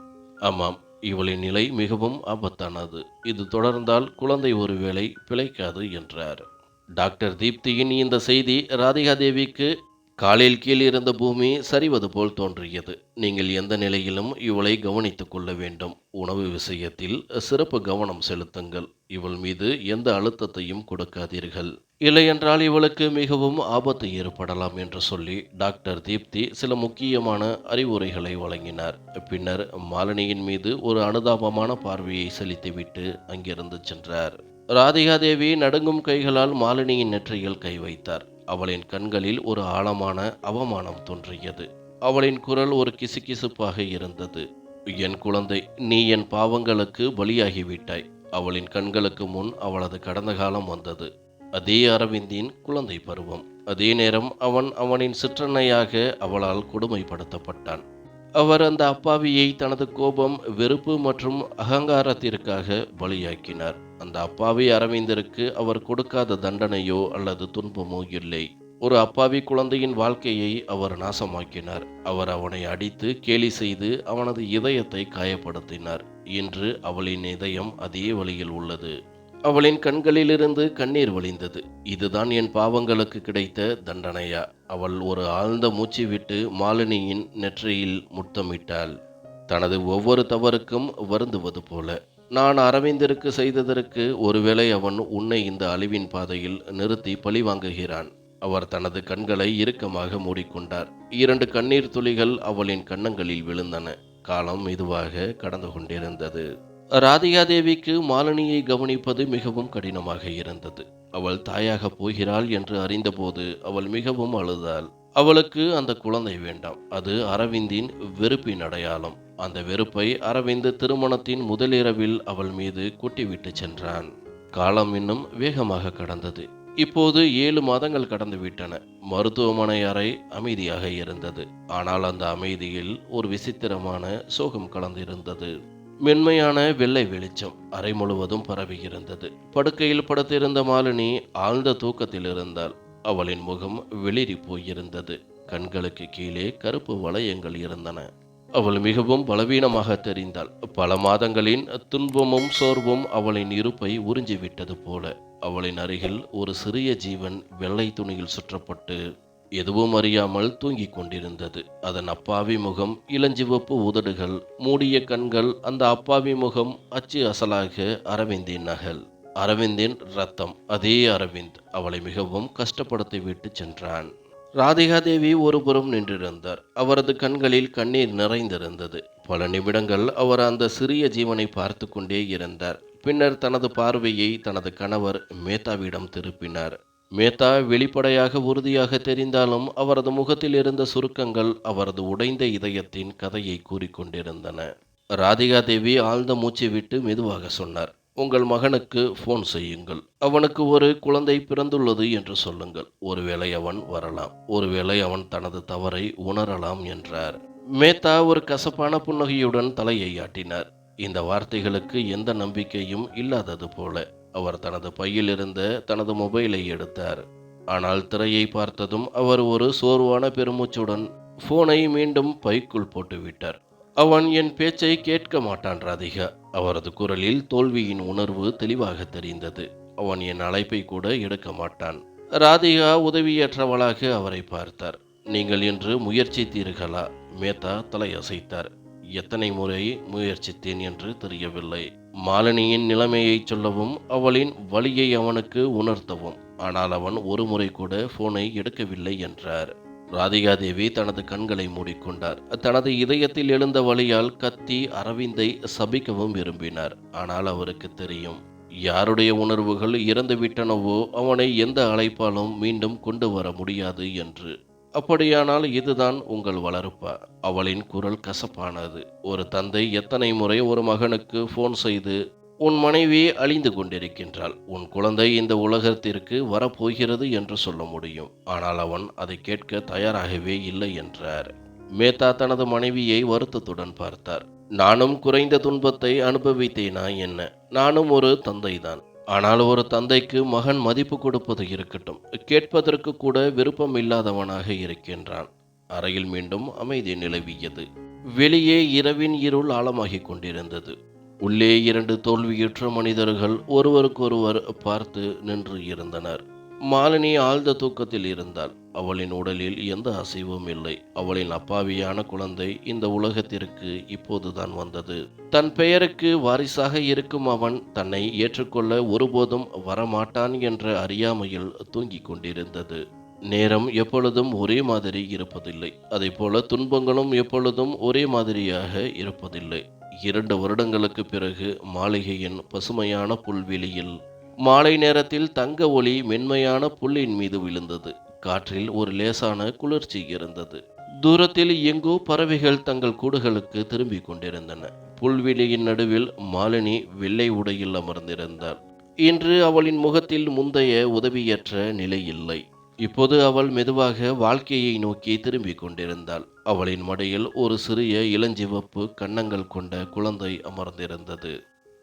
ஆமாம், இவளின் நிலை மிகவும் ஆபத்தானது. இது தொடர்ந்தால் குழந்தை ஒருவேளை பிழைக்காது என்றார். டாக்டர் தீப்தியின் இந்த செய்தி ராதிகா தேவிக்கு காலில் கீழ் இருந்த பூமி சரிவது போல் தோன்றியது. நீங்கள் எந்த நிலையிலும் இவளை கவனித்துக் கொள்ள வேண்டும். உணவு விஷயத்தில் சிறப்பு கவனம் செலுத்துங்கள். இவள் மீது எந்த அழுத்தத்தையும் கொடுக்காதீர்கள். இல்லையென்றால் இவளுக்கு மிகவும் ஆபத்து ஏற்படலாம் என்று சொல்லி டாக்டர் தீப்தி சில முக்கியமான அறிவுரைகளை வழங்கினார். பின்னர் மாலினியின் மீது ஒரு அனுதாபமான பார்வையை செலுத்திவிட்டு அங்கிருந்து சென்றார். ராதிகா தேவி நடுங்கும் கைகளால் மாலினியின் நெற்றியில் கை வைத்தார். அவளின் கண்களில் ஒரு ஆழமான அவமானம் தோன்றியது. அவளின் குரல் ஒரு கிசுகிசுப்பாக இருந்தது. என் குழந்தை, நீ என் பாவங்களுக்கு பலியாகிவிட்டாய். அவளின் கண்களுக்கு முன் அவளது கடந்த காலம் வந்தது. அதே அரவிந்தின் குழந்தை பருவம். அதே நேரம் அவனின் சிற்றன்னையாக அவளால் கொடுமைப்படுத்தப்பட்டான். அவர் அந்த அப்பாவியை தனது கோபம், வெறுப்பு மற்றும் அகங்காரத்திற்காக பலியாக்கினார். அந்த அப்பாவி அரவிந்தருக்கு அவர் கொடுக்காத தண்டனையோ அல்லது துன்பமோ இல்லை. ஒரு அப்பாவி குழந்தையின் வாழ்க்கையை அவர் நாசமாக்கினார். அவர் அவனை அடித்து கேலி செய்து அவனது இதயத்தை காயப்படுத்தினார். இன்று அவளின் இதயம் அதே வழியில் உள்ளது. அவளின் கண்களிலிருந்து கண்ணீர் வழிந்தது. இதுதான் என் பாவங்களுக்கு கிடைத்த தண்டனையா? அவள் ஒரு ஆழ்ந்த மூச்சு விட்டு மாலினியின் நெற்றியில் முத்தமிட்டாள், தனது ஒவ்வொரு தவறுக்கும் வருந்துவது போல. நான் அரவிந்தருக்கு செய்ததற்கு ஒருவேளை அவன் உன்னை இந்த அழிவின் பாதையில் நிறுத்தி பழி வாங்குகிறான். அவர் தனது கண்களை இறுக்கமாக மூடிக்கொண்டார். 2 கண்ணீர் துளிகள் அவளின் கன்னங்களில் விழுந்தன. காலம் மெதுவாக கடந்து கொண்டிருந்தது. ராதிகா தேவிக்கு மாலினியை கவனிப்பது மிகவும் கடினமாக இருந்தது. அவள் தாயாக போகிறாள் என்று அறிந்தபோது அவள் மிகவும் அழுதாள். அவளுக்கு அந்த குழந்தை வேண்டாம். அது அரவிந்தின் வெறுப்பின் அடையாளம். அந்த வெறுப்பை அரவிந்த் திருமணத்தின் முதலிரவில் அவள் மீது கொட்டிவிட்டு சென்றான். காலம் இன்னும் வேகமாக கடந்தது. இப்போது 7 மாதங்கள் கடந்து விட்டன. மருத்துவமனை அறை அமைதியாக இருந்தது. ஆனால் அந்த அமைதியில் ஒரு விசித்திரமான சோகம் கலந்திருந்தது. மென்மையான வெள்ளை வெளிச்சம் அறை முழுவதும் பரவியிருந்தது. படுக்கையில் படுத்திருந்த மாலினி ஆழ்ந்த தூக்கத்தில் இருந்தாள். அவளின் முகம் வெளிரி போயிருந்தது. கண்களுக்கு கீழே கருப்பு வளையங்கள் இருந்தன. அவள் மிகவும் பலவீனமாக தெரிந்தாள். பல மாதங்களின் துன்பமும் சோர்வும் அவளின் இருப்பை உறிஞ்சிவிட்டது போல. அவளின் அருகில் ஒரு சிறிய ஜீவன் வெள்ளை துணியில் சுற்றப்பட்டு எதுவும் அறியாமல் தூங்கிக் கொண்டிருந்தது. அதன் அப்பாவி முகம், இளஞ்சிவப்பு உதடுகள், மூடிய கண்கள். அந்த அப்பாவி முகம் அச்சு அசலாக அரவிந்தின் நகல். அரவிந்தின் ரத்தம். அதே அரவிந்த் அவளை மிகவும் கஷ்டப்படுத்தி விட்டு சென்றான். ராதிகா தேவி ஒருபுறம் நின்றிருந்தார். அவரது கண்களில் கண்ணீர் நிறைந்திருந்தது. பல நிமிடங்கள் அவர் அந்த சிறிய ஜீவனை பார்த்து கொண்டே இருந்தார். பின்னர் தனது பார்வையை தனது கணவர் மேத்தாவிடம் திருப்பினார். மேத்தா வெளிப்படையாக உறுதியாக தெரிந்தாலும் அவரது முகத்தில் இருந்த சுருக்கங்கள் அவரது உடைந்த இதயத்தின் கதையை கூறிக்கொண்டிருந்தன. ராதிகா தேவி ஆழ்ந்த மூச்சு விட்டு மெதுவாக சொன்னார், உங்கள் மகனுக்கு போன் செய்யுங்கள். அவனுக்கு ஒரு குழந்தை பிறந்துள்ளது என்று சொல்லுங்கள். ஒருவேளை அவன் வரலாம். ஒருவேளை அவன் தனது தவறை உணரலாம் என்றார். மேத்தா ஒரு கசப்பான புன்னகையுடன் தலையை ஆட்டினார். இந்த வார்த்தைகளுக்கு எந்த நம்பிக்கையும் இல்லாதது போல. அவர் தனது பையில் இருந்த தனது மொபைலை எடுத்தார். ஆனால் திரையை பார்த்ததும் அவர் ஒரு சோர்வான பெருமூச்சுடன் போனை மீண்டும் பைக்குள் போட்டுவிட்டார். அவன் என் பேச்சை கேட்க மாட்டான் ராதிகா. அவரது குரலில் தோல்வியின் உணர்வு தெளிவாக தெரிந்தது. அவன் என் அழைப்பை கூட எடுக்க மாட்டான். ராதிகா உதவியற்றவளாக அவரை பார்த்தார். நீங்கள் இன்று முயற்சித்தீர்களா? மேத்தா தலையசைத்தார். எத்தனை முறை முயற்சித்தேன் என்று தெரியவில்லை. மாலினியின் நிலைமையை சொல்லவும் அவளின் வலியை அவனுக்கு உணர்த்தவும். ஆனால் அவன் ஒரு முறை கூட போனை எடுக்கவில்லை என்றார். ராதிகா தேவி தனது கண்களை மூடிக்கொண்டார். தனது இதயத்தில் எழுந்த வலியால் கத்தி அரவிந்தை சபிக்கவும் விரும்பினார். ஆனால் அவருக்கு தெரியும், யாருடைய உணர்வுகள் இறந்துவிட்டனவோ அவனை எந்த அழைப்பாலும் மீண்டும் கொண்டு வர முடியாது என்று. அப்படியானால் இதுதான் உங்கள் வளர்ப்பா? அவளின் குரல் கசப்பானது. ஒரு தந்தை எத்தனை முறை ஒரு மகனுக்கு போன் செய்து, உன் மனைவி அழிந்து கொண்டிருக்கின்றாள், உன் குழந்தை இந்த உலகத்திற்கு வரப்போகிறது என்று சொல்ல முடியும். ஆனால் அவன் அதை கேட்க தயாராகவே இல்லை என்றார். மேத்தா தனது மனைவியை வருத்தத்துடன் பார்த்தார். நானும் குறைந்த துன்பத்தை அனுபவித்தேனா என்ன? நானும் ஒரு தந்தைதான். ஆனால் ஒரு தந்தைக்கு மகன் மதிப்பு கொடுப்பது இருக்கட்டும், கேட்பதற்கு கூட விருப்பம் இல்லாதவனாக இருக்கின்றான். அறையில் மீண்டும் அமைதி நிலவியது. வெளியே இரவின் இருள் ஆழமாகிக் கொண்டிருந்தது. உள்ளே இரண்டு தோல்வியுற்ற மனிதர்கள் ஒருவருக்கொருவர் பார்த்து நின்று இருந்தனர். மாலினி ஆழ்ந்த தூக்கத்தில் இருந்தாள். அவளின் உடலில் எந்த அசைவும் இல்லை. அவளின் அப்பாவியான குழந்தை இந்த உலகத்திற்கு இப்போதுதான் வந்தது. தன் பெயருக்கு வாரிசாக இருக்கும் அவன் தன்னை ஏற்றுக்கொள்ள ஒருபோதும் வரமாட்டான் என்ற அறியாமையில் தூங்கிக் கொண்டிருந்தது. நேரம் எப்பொழுதும் ஒரே மாதிரி இருப்பதில்லை. அதேபோல துன்பங்களும் எப்பொழுதும் ஒரே மாதிரியாக இருப்பதில்லை. 2 வருடங்களுக்கு பிறகு மாளிகையின் பசுமையான புல்வெளியில் மாலை நேரத்தில் தங்க ஒளி மென்மையான புல்லின் மீது விழுந்தது. காற்றில் ஒரு லேசான குளிர்ச்சி இருந்தது. தூரத்தில் எங்கோ பறவைகள் தங்கள் கூடுகளுக்கு திரும்பிக் கொண்டிருந்தன. புல்வெளியின் நடுவில் மாலினி வெள்ளை உடையில் அமர்ந்திருந்தாள். இன்று அவளின் முகத்தில் முந்தைய உதவியற்ற நிலை இல்லை. இப்போது அவள் மெதுவாக வாழ்க்கையை நோக்கி திரும்பிக் கொண்டிருந்தாள். அவளின் மடியில் ஒரு சிறிய இளஞ்சிவப்பு கன்னங்கள் கொண்ட குழந்தை அமர்ந்திருந்தது.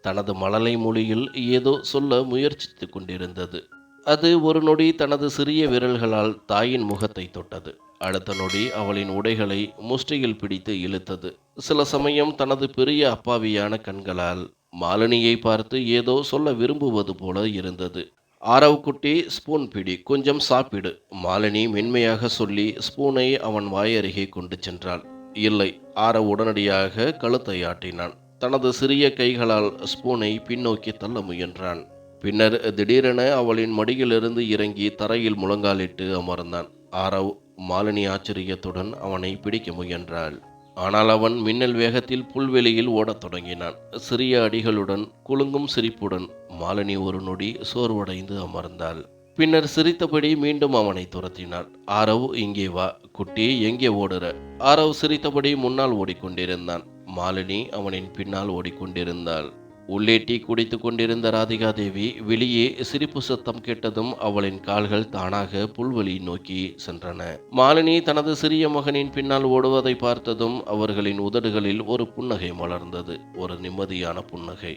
தனது மழலை மொழியில் ஏதோ சொல்ல முயற்சித்துக் கொண்டிருந்தது. அது ஒரு நொடி தனது சிறிய விரல்களால் தாயின் முகத்தை தொட்டது. அடுத்த நொடி அவளின் உடைகளை முஷ்டியில் பிடித்து இழுத்தது. சில சமயம் தனது பெரிய அப்பாவியான கண்களால் மாலினியை பார்த்து ஏதோ சொல்ல விரும்புவது போல இருந்தது. ஆரவ் குட்டி, ஸ்பூன் பிடி, கொஞ்சம் சாப்பிடு. மாலினி மென்மையாக சொல்லி ஸ்பூனை அவன் வாயருகே கொண்டு சென்றாள். இல்லை, ஆரவ் உடனடியாக கழுத்தை ஆட்டினான். தனது சிறிய கைகளால் ஸ்பூனை பின்னோக்கி தள்ள முயன்றான். பின்னர் திடீரென அவளின் மடியிலிருந்து இறங்கி தரையில் முழங்காலிட்டு அமர்ந்தான். ஆரவ் மாலினி ஆச்சரியத்துடன் அவனை பிடிக்க முயன்றாள். ஆனால் அவன் மின்னல் வேகத்தில் புல்வெளியில் ஓடத் தொடங்கினான். சிறிய அடிகளுடன், குலுங்கும் சிரிப்புடன். மாலினி ஒரு நொடி சோர்வடைந்து அமர்ந்தாள். பின்னர் சிரித்தபடி மீண்டும் அவனை துரத்தினாள். ஆரவ், இங்கே வா. குட்டி, எங்கே ஓடுற? ஆரவ் சிரித்தபடி முன்னால் ஓடிக்கொண்டிருந்தான். மாலினி அவனின் பின்னால் ஓடிக்கொண்டிருந்தாள். உள்ளே டீ குடித்துக் கொண்டிருந்த ராதிகா தேவி வெளியே சிரிப்பு சத்தம் கேட்டதும் அவளின் கால்கள் தானாக புல்வெளி நோக்கி சென்றன. மாலினி தனது சிறிய மகனின் பின்னால் ஓடுவதை பார்த்ததும் அவர்களின் உதடுகளில் ஒரு புன்னகை மலர்ந்தது. ஒரு நிம்மதியான புன்னகை.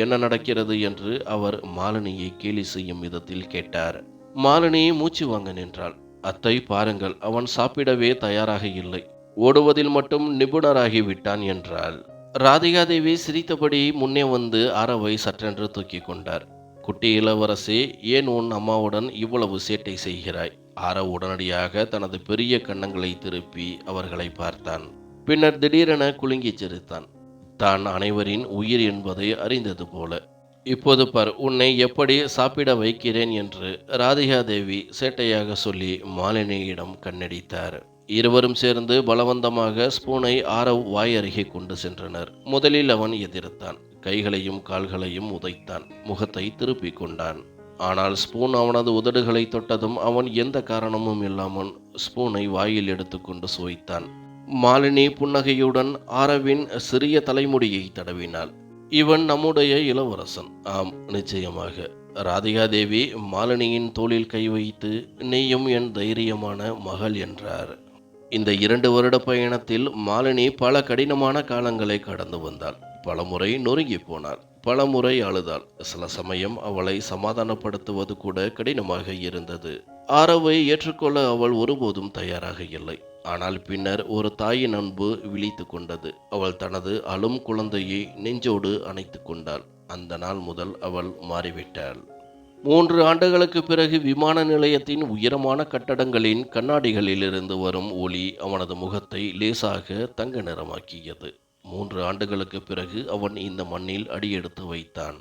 என்ன நடக்கிறது என்று அவர் மாலினியை கேலி செய்யும் விதத்தில் கேட்டார். மாலினி மூச்சு வாங்க நின்றாள். அத்தை, பாருங்கள், அவன் சாப்பிடவே தயாராக இல்லை, ஓடுவதில் மட்டும் நிபுணராகி விட்டான் என்றாள். ராதிகாதேவி சிரித்தபடி முன்னே வந்து ஆரவை சற்றென்று தூக்கி கொண்டார். குட்டி இளவரசி, ஏன் உன் அம்மாவுடன் இவ்வளவு சேட்டை செய்கிறாய்? ஆரவ் உடனடியாக தனது பெரிய கன்னங்களை திருப்பி அவர்களை பார்த்தான். பின்னர் திடீரென குலுங்கிச் சிரித்தான். தான் அனைவரின் உயிர் என்பதை அறிந்தது போல. இப்போது பார், உன்னை எப்படி சாப்பிட வைக்கிறேன் என்று ராதிகாதேவி சேட்டையாக சொல்லி மாலினியிடம் கண்ணடித்தார். இருவரும் சேர்ந்து பலவந்தமாக ஸ்பூனை ஆரவ் வாய் அருகே கொண்டு சென்றனர். முதலில் அவன் எதிர்த்தான். கைகளையும் கால்களையும் உதைத்தான். முகத்தை திருப்பிக் கொண்டான். ஆனால் ஸ்பூன் அவனது உதடுகளை தொட்டதும் அவன் எந்த காரணமும் இல்லாமல் ஸ்பூனை வாயில் எடுத்துக்கொண்டு சுவைத்தான். மாலினி புன்னகையுடன் ஆரவின் சிறிய தலைமுடியை தடவினாள். இவன் நம்முடைய இளவரசன். ஆம், நிச்சயமாக. ராதிகாதேவி மாலினியின் தோளில் கை வைத்து, நீயும் என் தைரியமான மகள் என்றார். இந்த 2 வருட பயணத்தில் மாலினி பல கடினமான காலங்களை கடந்து வந்தாள். பலமுறை நொறுங்கி போனாள், பலமுறை அழுதாள். சில சமயம் அவளை சமாதானப்படுத்துவது கூட கடினமாக இருந்தது. ஆரவை ஏற்றுக்கொள்ள அவள் ஒருபோதும் தயாராக இல்லை. ஆனால் பின்னர் ஒரு தாயின் அன்பு விழித்து கொண்டது. அவள் தனது அழும் குழந்தையை நெஞ்சோடு அணைத்து கொண்டாள். அந்த நாள் முதல் அவள் மாறிவிட்டாள். 3 ஆண்டுகளுக்கு பிறகு விமான நிலையத்தின் உயரமான கட்டடங்களின் கண்ணாடிகளிலிருந்து வரும் ஒளி அவனது முகத்தை லேசாக தங்க நிறமாக்கியது. 3 ஆண்டுகளுக்கு பிறகு அவன் இந்த மண்ணில் அடியெடுத்து வைத்தான்.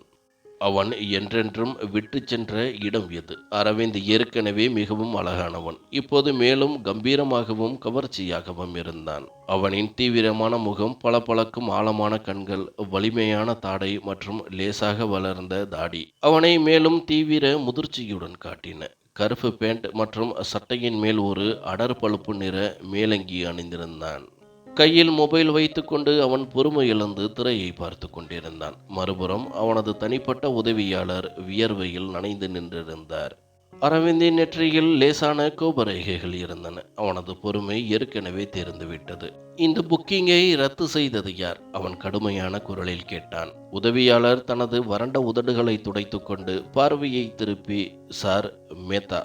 அவன் என்றென்றும் விட்டு சென்ற இடம் எது? அரவிந்த் ஏற்கனவே மிகவும் அழகானவன். இப்போது மேலும் கம்பீரமாகவும் கவர்ச்சியாகவும் இருந்தான். அவனின் தீவிரமான முகம், பளபளக்கும் ஆழமான கண்கள், வலிமையான தாடை மற்றும் லேசாக வளர்ந்த தாடி அவனை மேலும் தீவிர முதிர்ச்சியுடன் காட்டின. கருப்பு பேண்ட் மற்றும் சட்டையின் மேல் ஒரு அடர் பழுப்பு நிற மேலங்கி அணிந்திருந்தான். கையில் மொபைல் வைத்துக்கொண்டு அவன் பொறுமை இழந்து திரையை பார்த்து கொண்டிருந்தான். மறுபுறம் அவனது தனிப்பட்ட உதவியாளர் வியர்வையில் நனைந்து நின்றிருந்தார். அரவிந்தின் நெற்றியில் லேசான கோபரேகைகள் இருந்தன. அவனது பொறுமை ஏற்கனவே தெரிந்துவிட்டது. இந்த புக்கிங்கை ரத்து செய்தது யார்? அவன் கடுமையான குரலில் கேட்டான். உதவியாளர் தனது வறண்ட உதடுகளை துடைத்துக்கொண்டு பார்வையை திருப்பி, சார், மேத்தா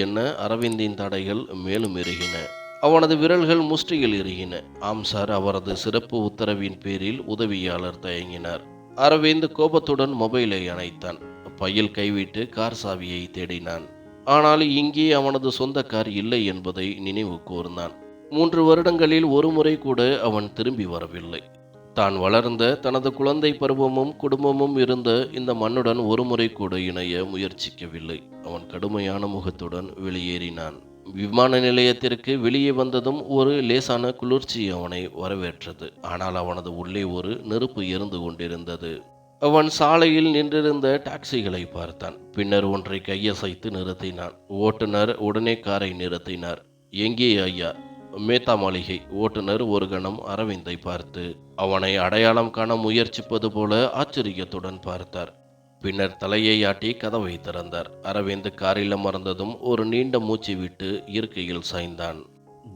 என்ன? அரவிந்தின் தடைகள் மேலும் இறுகின. அவனது விரல்கள் முஷ்டியில் இறுகின. ஆம் சார். அவரது சிறப்பு உத்தரவின் பேரில் உதவியாளர் தயங்கினார். அரவிந்த் கோபத்துடன் மொபைலை அணைத்தான். பையில் கைவிட்டு கார் சாவியை தேடினான். ஆனால் இங்கே அவனது சொந்த கார் இல்லை என்பதை நினைவு கூர்ந்தான். 3 வருடங்களில் ஒரு முறை கூட அவன் திரும்பி வரவில்லை. தான் வளர்ந்த தனது குழந்தை பருவமும் குடும்பமும் இருந்த இந்த மண்ணுடன் ஒரு முறை கூட இணைய முயற்சிக்கவில்லை. அவன் கடுமையான முகத்துடன் வெளியேறினான். விமான நிலையத்திற்கு வெளியே வந்ததும் ஒரு லேசான குளிர்ச்சி அவனை வரவேற்றது. ஆனால் அவனது உள்ளே ஒரு நெருப்பு எரிந்து கொண்டிருந்தது. அவன் சாலையில் நின்றிருந்த டாக்ஸிகளை பார்த்தான். பின்னர் ஒன்றை கையசைத்து நிறுத்தினான். ஓட்டுநர் உடனே காரை நிறுத்தினார். எங்கே ஐயா? மேத்தா மாளிகை. ஓட்டுநர் ஒரு கணம் அரவிந்தை பார்த்து அவனை அடையாளம் காண முயற்சிப்பது போல ஆச்சரியத்துடன் பார்த்தார். பின்னர் தலையை ஆட்டி கதவை திறந்தார். அரவிந்த் காரில் அமர்ந்ததும் ஒரு நீண்ட மூச்சு விட்டு இருக்கையில் சாய்ந்தான்.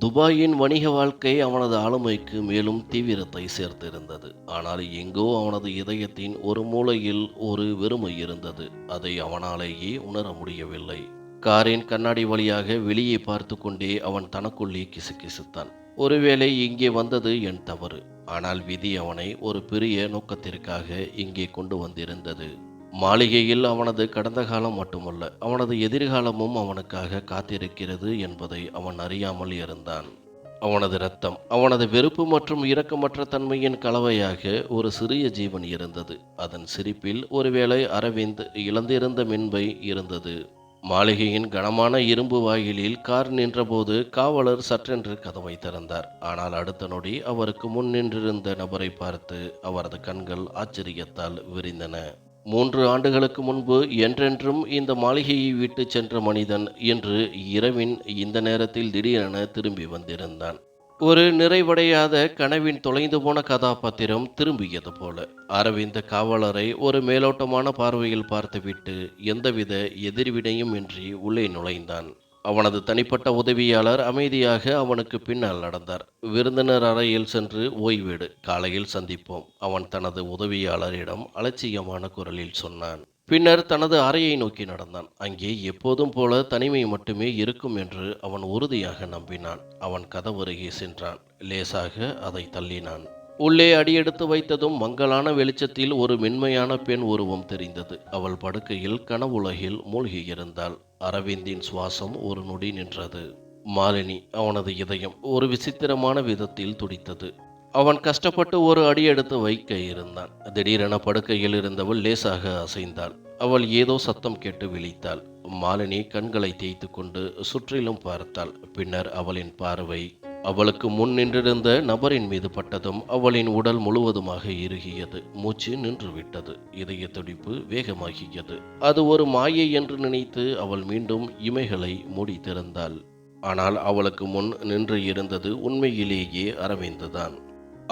துபாயின் வணிக வாழ்க்கை அவனது ஆளுமைக்கு மேலும் தீவிரத்தை சேர்த்திருந்தது. ஆனால் எங்கோ அவனது இதயத்தின் ஒரு மூலையில் ஒரு வெறுமை இருந்தது. அதை அவனாலேயே உணர முடியவில்லை. காரின் கண்ணாடி வழியாக வெளியே பார்த்து கொண்டே அவன் தனக்குள்ளே கிசுகிசுத்தான். ஒருவேளை இங்கே வந்தது என் தவறு. ஆனால் விதி அவனை ஒரு பெரிய நோக்கத்திற்காக இங்கே கொண்டு வந்திருந்தது. மாளிகையில் அவனது கடந்த காலம் மட்டுமல்ல, அவனது எதிர்காலமும் அவனுக்காக காத்திருக்கிறது என்பதை அவன் அறியாமல் இருந்தான். அவனது இரத்தம், அவனது வெறுப்பு மற்றும் இரக்கமற்ற தன்மையின் கலவையாக ஒரு சிறிய ஜீவன் இருந்தது. அதன் சிரிப்பில் ஒருவேளை அரவிந்த் இழந்திருந்த மென்பை இருந்தது. மாளிகையின் கனமான இரும்பு வாயிலில் கார் நின்றபோது காவலர் சற்றென்று கதவை திறந்தார். ஆனால் அடுத்த நொடி அவருக்கு முன் நின்றிருந்த நபரை பார்த்து அவரது கண்கள் ஆச்சரியத்தால் விரிந்தன. 3 ஆண்டுகளுக்கு முன்பு என்றென்றும் இந்த மாளிகையை விட்டு சென்ற மனிதன் இன்று இரவின் இந்த நேரத்தில் திடீரென திரும்பி வந்திருந்தான். ஒரு நிறைவடையாத கனவின் தொலைந்து போன கதாபாத்திரம் திரும்பியது போல. அரவிந்த் காவலரை ஒரு மேலோட்டமான பார்வையில் பார்த்துவிட்டு எந்தவித எதிர்வினையும் இன்றி உள்ளே நுழைந்தான். அவனது தனிப்பட்ட உதவியாளர் அமைதியாக அவனுக்கு பின்னால் நடந்தார். விருந்தினர் அறையில் சென்று ஓய்வெடு, காலையில் சந்திப்போம், அவன் தனது உதவியாளரிடம் அலட்சியமான குரலில் சொன்னான். பின்னர் தனது அறையை நோக்கி நடந்தான். அங்கே எப்போதும் போல தனிமை மட்டுமே இருக்கும் என்று அவன் உறுதியாக நம்பினான். அவன் கதவருகே சென்றான். லேசாக அதை தள்ளினான். உள்ளே அடியெடுத்து வைத்ததும் மங்கலான வெளிச்சத்தில் ஒரு மென்மையான பெண் உருவம் தெரிந்தது. அவள் படுக்கையில் கனவுலகில் மூழ்கியிருந்தாள். அரவிந்தின் சுவாசம் ஒரு நொடி நின்றது. மாலினி. அவனது இதயம் ஒரு விசித்திரமான விதத்தில் துடித்தது. அவன் கஷ்டப்பட்டு ஒரு அடி எடுத்து வைக்க இருந்தான். திடீரென படுக்கையில் இருந்தவள் லேசாக அசைந்தாள். அவள் ஏதோ சத்தம் கேட்டு விழித்தாள். மாலினி கண்களை தேய்த்து கொண்டு சுற்றிலும் பார்த்தாள். பின்னர் அவளின் பார்வை அவளுக்கு முன் நின்றிருந்த நபரின் மீது பட்டதும் அவளின் உடல் முழுவதுமாக இறுகியது. மூச்சு நின்றுவிட்டது. இதய துடிப்பு வேகமாகியது. அது ஒரு மாயை என்று நினைத்து அவள் மீண்டும் இமைகளை மூடி திறந்தாள். ஆனால் அவளுக்கு முன் நின்று இருந்தது உண்மையிலேயே அரவிந்துதான்.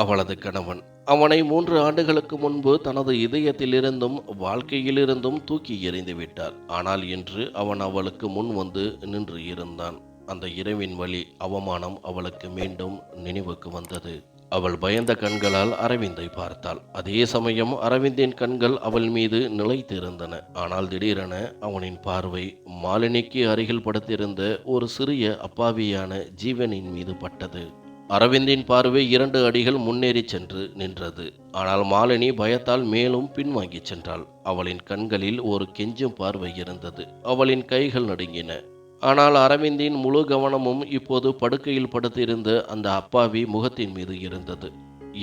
அவளது கணவன். அவனை 3 ஆண்டுகளுக்கு முன்பு தனது இதயத்திலிருந்தும் வாழ்க்கையிலிருந்தும் தூக்கி எறிந்து விட்டார். ஆனால் இன்று அவன் அவளுக்கு முன் வந்து நின்று இருந்தான். அந்த இரவின் வலி, அவமானம் அவளுக்கு மீண்டும் நினைவுக்கு வந்தது. அவள் பயந்த கண்களால் அரவிந்தை பார்த்தாள். அதே சமயம் அரவிந்தின் கண்கள் அவள் மீது நிலைத்திருந்தன. ஆனால் திடீரென அவனின் பார்வை மாலினிக்கு அருகில் படுத்திருந்த ஒரு சிறிய அப்பாவியான ஜீவனின் மீது பட்டது. அரவிந்தின் பார்வை 2 அடிகள் முன்னேறி சென்று நின்றது. ஆனால் மாலினி பயத்தால் மேலும் பின்வாங்கிச் சென்றாள். அவளின் கண்களில் ஒரு கெஞ்சும் பார்வை இருந்தது. அவளின் கைகள் நடுங்கின. ஆனால் அரவிந்தின் முழு கவனமும் இப்போது படுக்கையில் படுத்திருந்த அந்த அப்பாவி முகத்தின் மீது இருந்தது.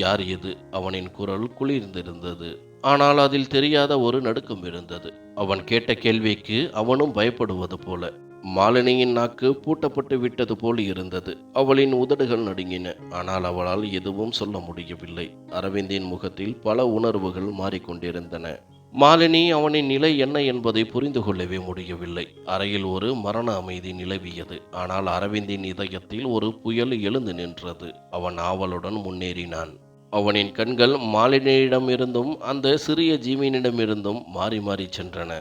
யார் இது? அவனின் குரல் குளிர்ந்திருந்தது. ஆனால் அதில் தெரியாத ஒரு நடுக்கம் இருந்தது. அவன் கேட்ட கேள்விக்கு அவனும் பயப்படுவது போல. மாலினியின் நாக்கு பூட்டப்பட்டு விட்டது போல் இருந்தது. அவளின் உதடுகள் நடுங்கின. ஆனால் அவளால் எதுவும் சொல்ல முடியவில்லை. அரவிந்தின் முகத்தில் பல உணர்வுகள் மாறிக்கொண்டிருந்தன. மாலினி அவனின் நிலை என்ன என்பதை புரிந்து கொள்ளவே முடியவில்லை. அறையில் ஒரு மரண அமைதி நிலவியது. ஆனால் அரவிந்தின் இதயத்தில் ஒரு புயல் எழுந்து நின்றது. அவன் ஆவலுடன் முன்னேறினான். அவனின் கண்கள் மாலினியிடமிருந்தும் அந்த சிறிய ஜீவனிடமிருந்தும் மாறி மாறி சென்றன.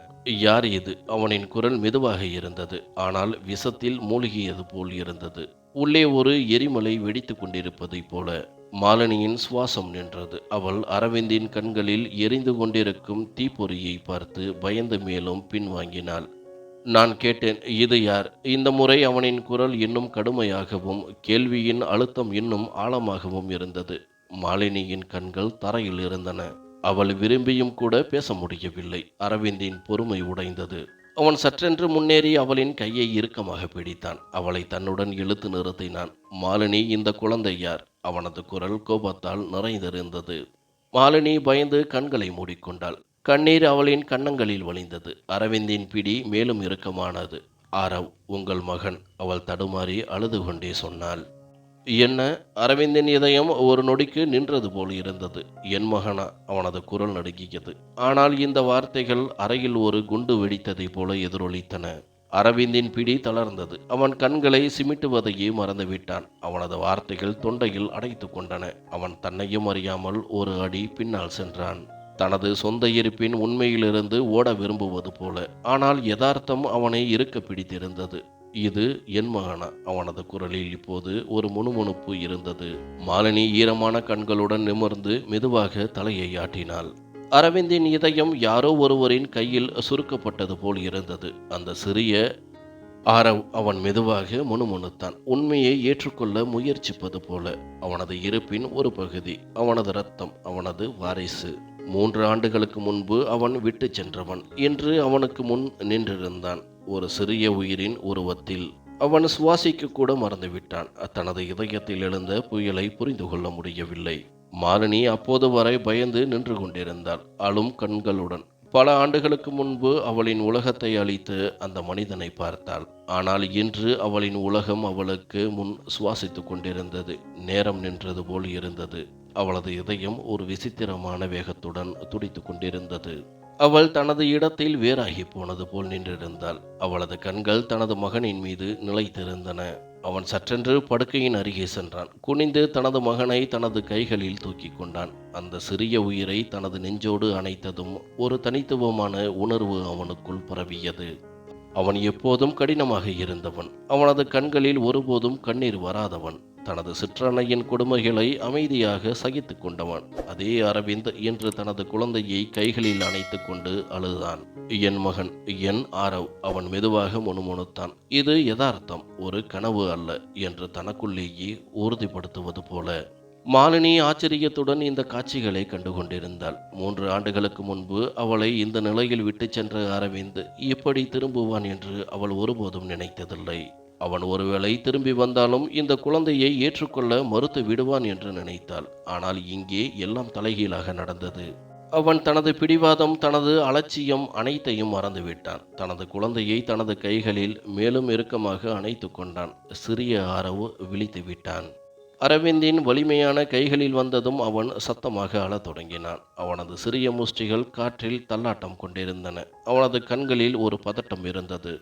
யார் இது? அவனின் குரல் மெதுவாக இருந்தது. ஆனால் விஷத்தில் மூழ்கியது போல் இருந்தது. உள்ளே ஒரு எரிமலை வெடித்து கொண்டிருப்பதைப் போல. மாலினியின் சுவாசம் நின்றது. அவள் அரவிந்தின் கண்களில் எரிந்து கொண்டிருக்கும் தீப்பொறியை பார்த்து பயந்து மேலும் பின்வாங்கினாள். நான் கேட்டேன், இது யார்? இந்த முறை அவனின் குரல் இன்னும் கடுமையாகவும் கேள்வியின் அழுத்தம் இன்னும் ஆழமாகவும் இருந்தது. மாலினியின் கண்கள் தரையில் இருந்தன. அவள் விரும்பியும் கூட பேச முடியவில்லை. அரவிந்தின் பொறுமை உடைந்தது. அவன் சற்றென்று முன்னேறி அவளின் கையை இறுக்கமாக பிடித்தான். அவளை தன்னுடன் இழுத்து நிறுத்தினான். மாலினி, இந்த குழந்தை யார்? அவனது குரல் கோபத்தால் நிறைந்திருந்தது. மாலினி பயந்து கண்களை மூடிக்கொண்டாள். கண்ணீர் அவளின் கன்னங்களில் வழிந்தது. அரவிந்தின் பிடி மேலும் இறுக்கமானது. ஆரவ், உங்கள் மகன், அவள் தடுமாறி அழுது கொண்டே சொன்னாள். என்ன? அரவிந்தின் இதயம் ஒரு நொடிக்கு நின்றது போல் இருந்தது. என் மகனா? அவனது குரல் நடுங்கியது. ஆனால் இந்த வார்த்தைகள் அறையில் ஒரு குண்டு வெடித்ததை போல எதிரொலித்தன. அரவிந்தின் பிடி தளர்ந்தது. அவன் கண்களை சிமிட்டுவதையே மறந்துவிட்டான். அவனது வார்த்தைகள் தொண்டையில் அடைத்து கொண்டன. அவன் தன்னையும் அறியாமல் ஒரு அடி பின்னால் சென்றான். தனது சொந்த இருப்பின் உண்மையிலிருந்து ஓட விரும்புவது போல. ஆனால் யதார்த்தம் அவனை இறுக்க பிடித்திருந்தது. இது என் மகனா? அவனது குரலில் இப்போது ஒரு முணுமுணுப்பு இருந்தது. மாலினி ஈரமான கண்களுடன் நிமிர்ந்து மெதுவாக தலையை ஆட்டினாள். அரவிந்தின் இதயம் யாரோ ஒருவரின் கையில் சுருக்கப்பட்டது போல் இருந்தது. அந்த சிறிய ஆரவ், அவன் மெதுவாக முணுமுணுத்தான். உண்மையை ஏற்றுக்கொள்ள முயற்சிப்பது போல. அவனது இருப்பின் ஒரு பகுதி, அவனது இரத்தம், அவனது வாரிசு. 3 ஆண்டுகளுக்கு முன்பு அவன் விட்டு சென்றவன் இன்று அவனுக்கு முன் நின்றிருந்தான். ஒரு சிறிய உயிரின் உருவத்தில். அவன் சுவாசிக்க கூட மறந்துவிட்டான். தனது இதயத்தில் எழுந்த புயலை புரிந்து கொள்ள முடியவில்லை. மாலினி அப்போது வரை பயந்து நின்று கொண்டிருந்தாள், அழும் கண்களுடன். பல ஆண்டுகளுக்கு முன்பு அவளின் உலகத்தை அழித்து அந்த மனிதனை பார்த்தாள். ஆனால் இன்று அவளின் உலகம் அவளுக்கு முன் சுவாசித்துக் கொண்டிருந்தது. நேரம் நின்றது போல் இருந்தது. அவளது இதயம் ஒரு விசித்திரமான வேகத்துடன் துடித்துக் கொண்டிருந்தது. அவள் தனது இடத்தில் வேறாகி போனது போல் நின்றிருந்தாள். அவளது கண்கள் தனது மகனின் மீது நிலைத்திருந்தன. அவன் சற்றென்று படுக்கையின் அருகே சென்றான். குனிந்து தனது மகனை தனது கைகளில் தூக்கிக் கொண்டான். அந்த சிறிய உயிரை தனது நெஞ்சோடு அணைத்ததும் ஒரு தனித்துவமான உணர்வு அவனுக்குள் பரவியது. அவன் எப்போதும் கடினமாக இருந்தவன். அவனது கண்களில் ஒருபோதும் கண்ணீர் வராதவன். தனது சிற்றன்னையின் கொடுமைகளை அமைதியாக சகித்து கொண்டவன். அதே அரவிந்த் இன்று தனது குழந்தையை கைகளில் அணைத்து கொண்டு அழுதான். என் மகன், என் ஆரவ், அவன் மெதுவாக முணுமுணுத்தான். இது யதார்த்தம், ஒரு கனவு அல்ல என்று தனக்குள்ளேயே உறுதிப்படுத்துவது போல. மாலினி ஆச்சரியத்துடன் இந்த காட்சிகளை கண்டுகொண்டிருந்தாள். 3 ஆண்டுகளுக்கு முன்பு அவளை இந்த நிலையில் விட்டு சென்ற அரவிந்த் இப்படி திரும்புவான் என்று அவள் ஒருபோதும் நினைத்ததில்லை. அவன் ஒருவேளை திரும்பி வந்தாலும் இந்த குழந்தையை ஏற்றுக்கொள்ள மறுத்து விடுவான் என்று நினைத்தாள். ஆனால் இங்கே எல்லாம் தலைகீழாக நடந்தது. அவன் தனது பிடிவாதம், தனது அலட்சியம் அனைத்தையும் மறந்துவிட்டான். தனது குழந்தையை தனது கைகளில் மேலும் இறுக்கமாக அணைத்து கொண்டான். சிறிய ஆரவ் விழித்து விட்டான். அரவிந்தின் வலிமையான கைகளில் வந்ததும் அவன் சத்தமாக அழத் தொடங்கினான். அவனது சிறிய முஷ்டிகள் காற்றில் தள்ளாட்டம் கொண்டிருந்தன. அவனது கண்களில் ஒரு பதட்டம் இருந்தது.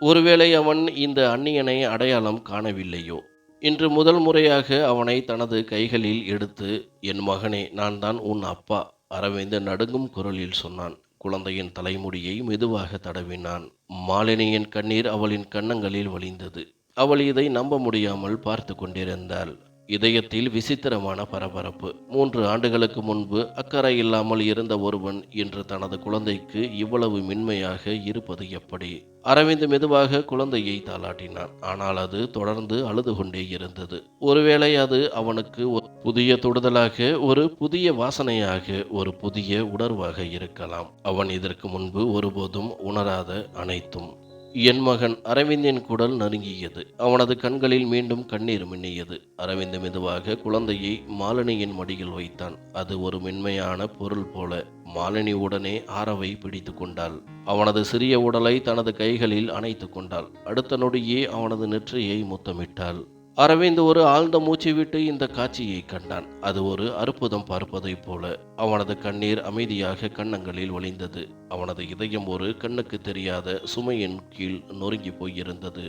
ஒருவேளை அவன் இந்த அந்நியனை அடையாளம் காணவில்லையோ? இன்று முதல் முறையாக அவனை தனது கைகளில் எடுத்து, என் மகனே, நான் தான் உன் அப்பா, அரவிந்த் நடுங்கும் குரலில் சொன்னான். குழந்தையின் தலைமுடியை மெதுவாக தடவினான். மாலினியின் கண்ணீர் அவளின் கன்னங்களில் வழிந்தது. அவள் இதை நம்ப முடியாமல் பார்த்து கொண்டிருந்தாள். இதயத்தில் விசித்திரமான பரபரப்பு. 3 ஆண்டுகளுக்கு முன்பு அக்கறை இல்லாமல் இருந்த ஒருவன் இன்று தனது குழந்தைக்கு இவ்வளவு மென்மையாக இருப்பது எப்படி? அரவிந்த் மெதுவாக குழந்தையை தாளாட்டினான். ஆனால் அது தொடர்ந்து அழுது கொண்டே இருந்தது. ஒருவேளை அது அவனுக்கு ஒரு புதிய தொடுதலாக, ஒரு புதிய வாசனையாக, ஒரு புதிய உணர்வாக இருக்கலாம். அவன் இதற்கு முன்பு ஒருபோதும் உணராத அனைத்தும். என் மகன், அரவிந்தின் குரல் நறுங்கியது. அவனது கண்களில் மீண்டும் கண்ணீர் மின்னியது. அரவிந்த் மெதுவாக குழந்தையை மாலினியின் மடியில் வைத்தான். அது ஒரு மென்மையான பொருள் போல. மாலினி உடனே ஆரவை பிடித்து கொண்டாள். அவனது சிறிய உடலை தனது கைகளில் அணைத்து கொண்டாள். அடுத்த நொடியே அவனது நெற்றியை முத்தமிட்டாள். அரவிந்த் ஒரு ஆழ்ந்த மூச்சு விட்டு இந்த காட்சியை கண்டான். அது ஒரு அற்புதம் பார்ப்பதைப் போல. அவனது கண்ணீர் அமைதியாக கன்னங்களில் வழிந்தது. அவனது இதயம் ஒரு கண்ணுக்கு தெரியாத சுமையின் கீழ் நொறுங்கி போயிருந்தது.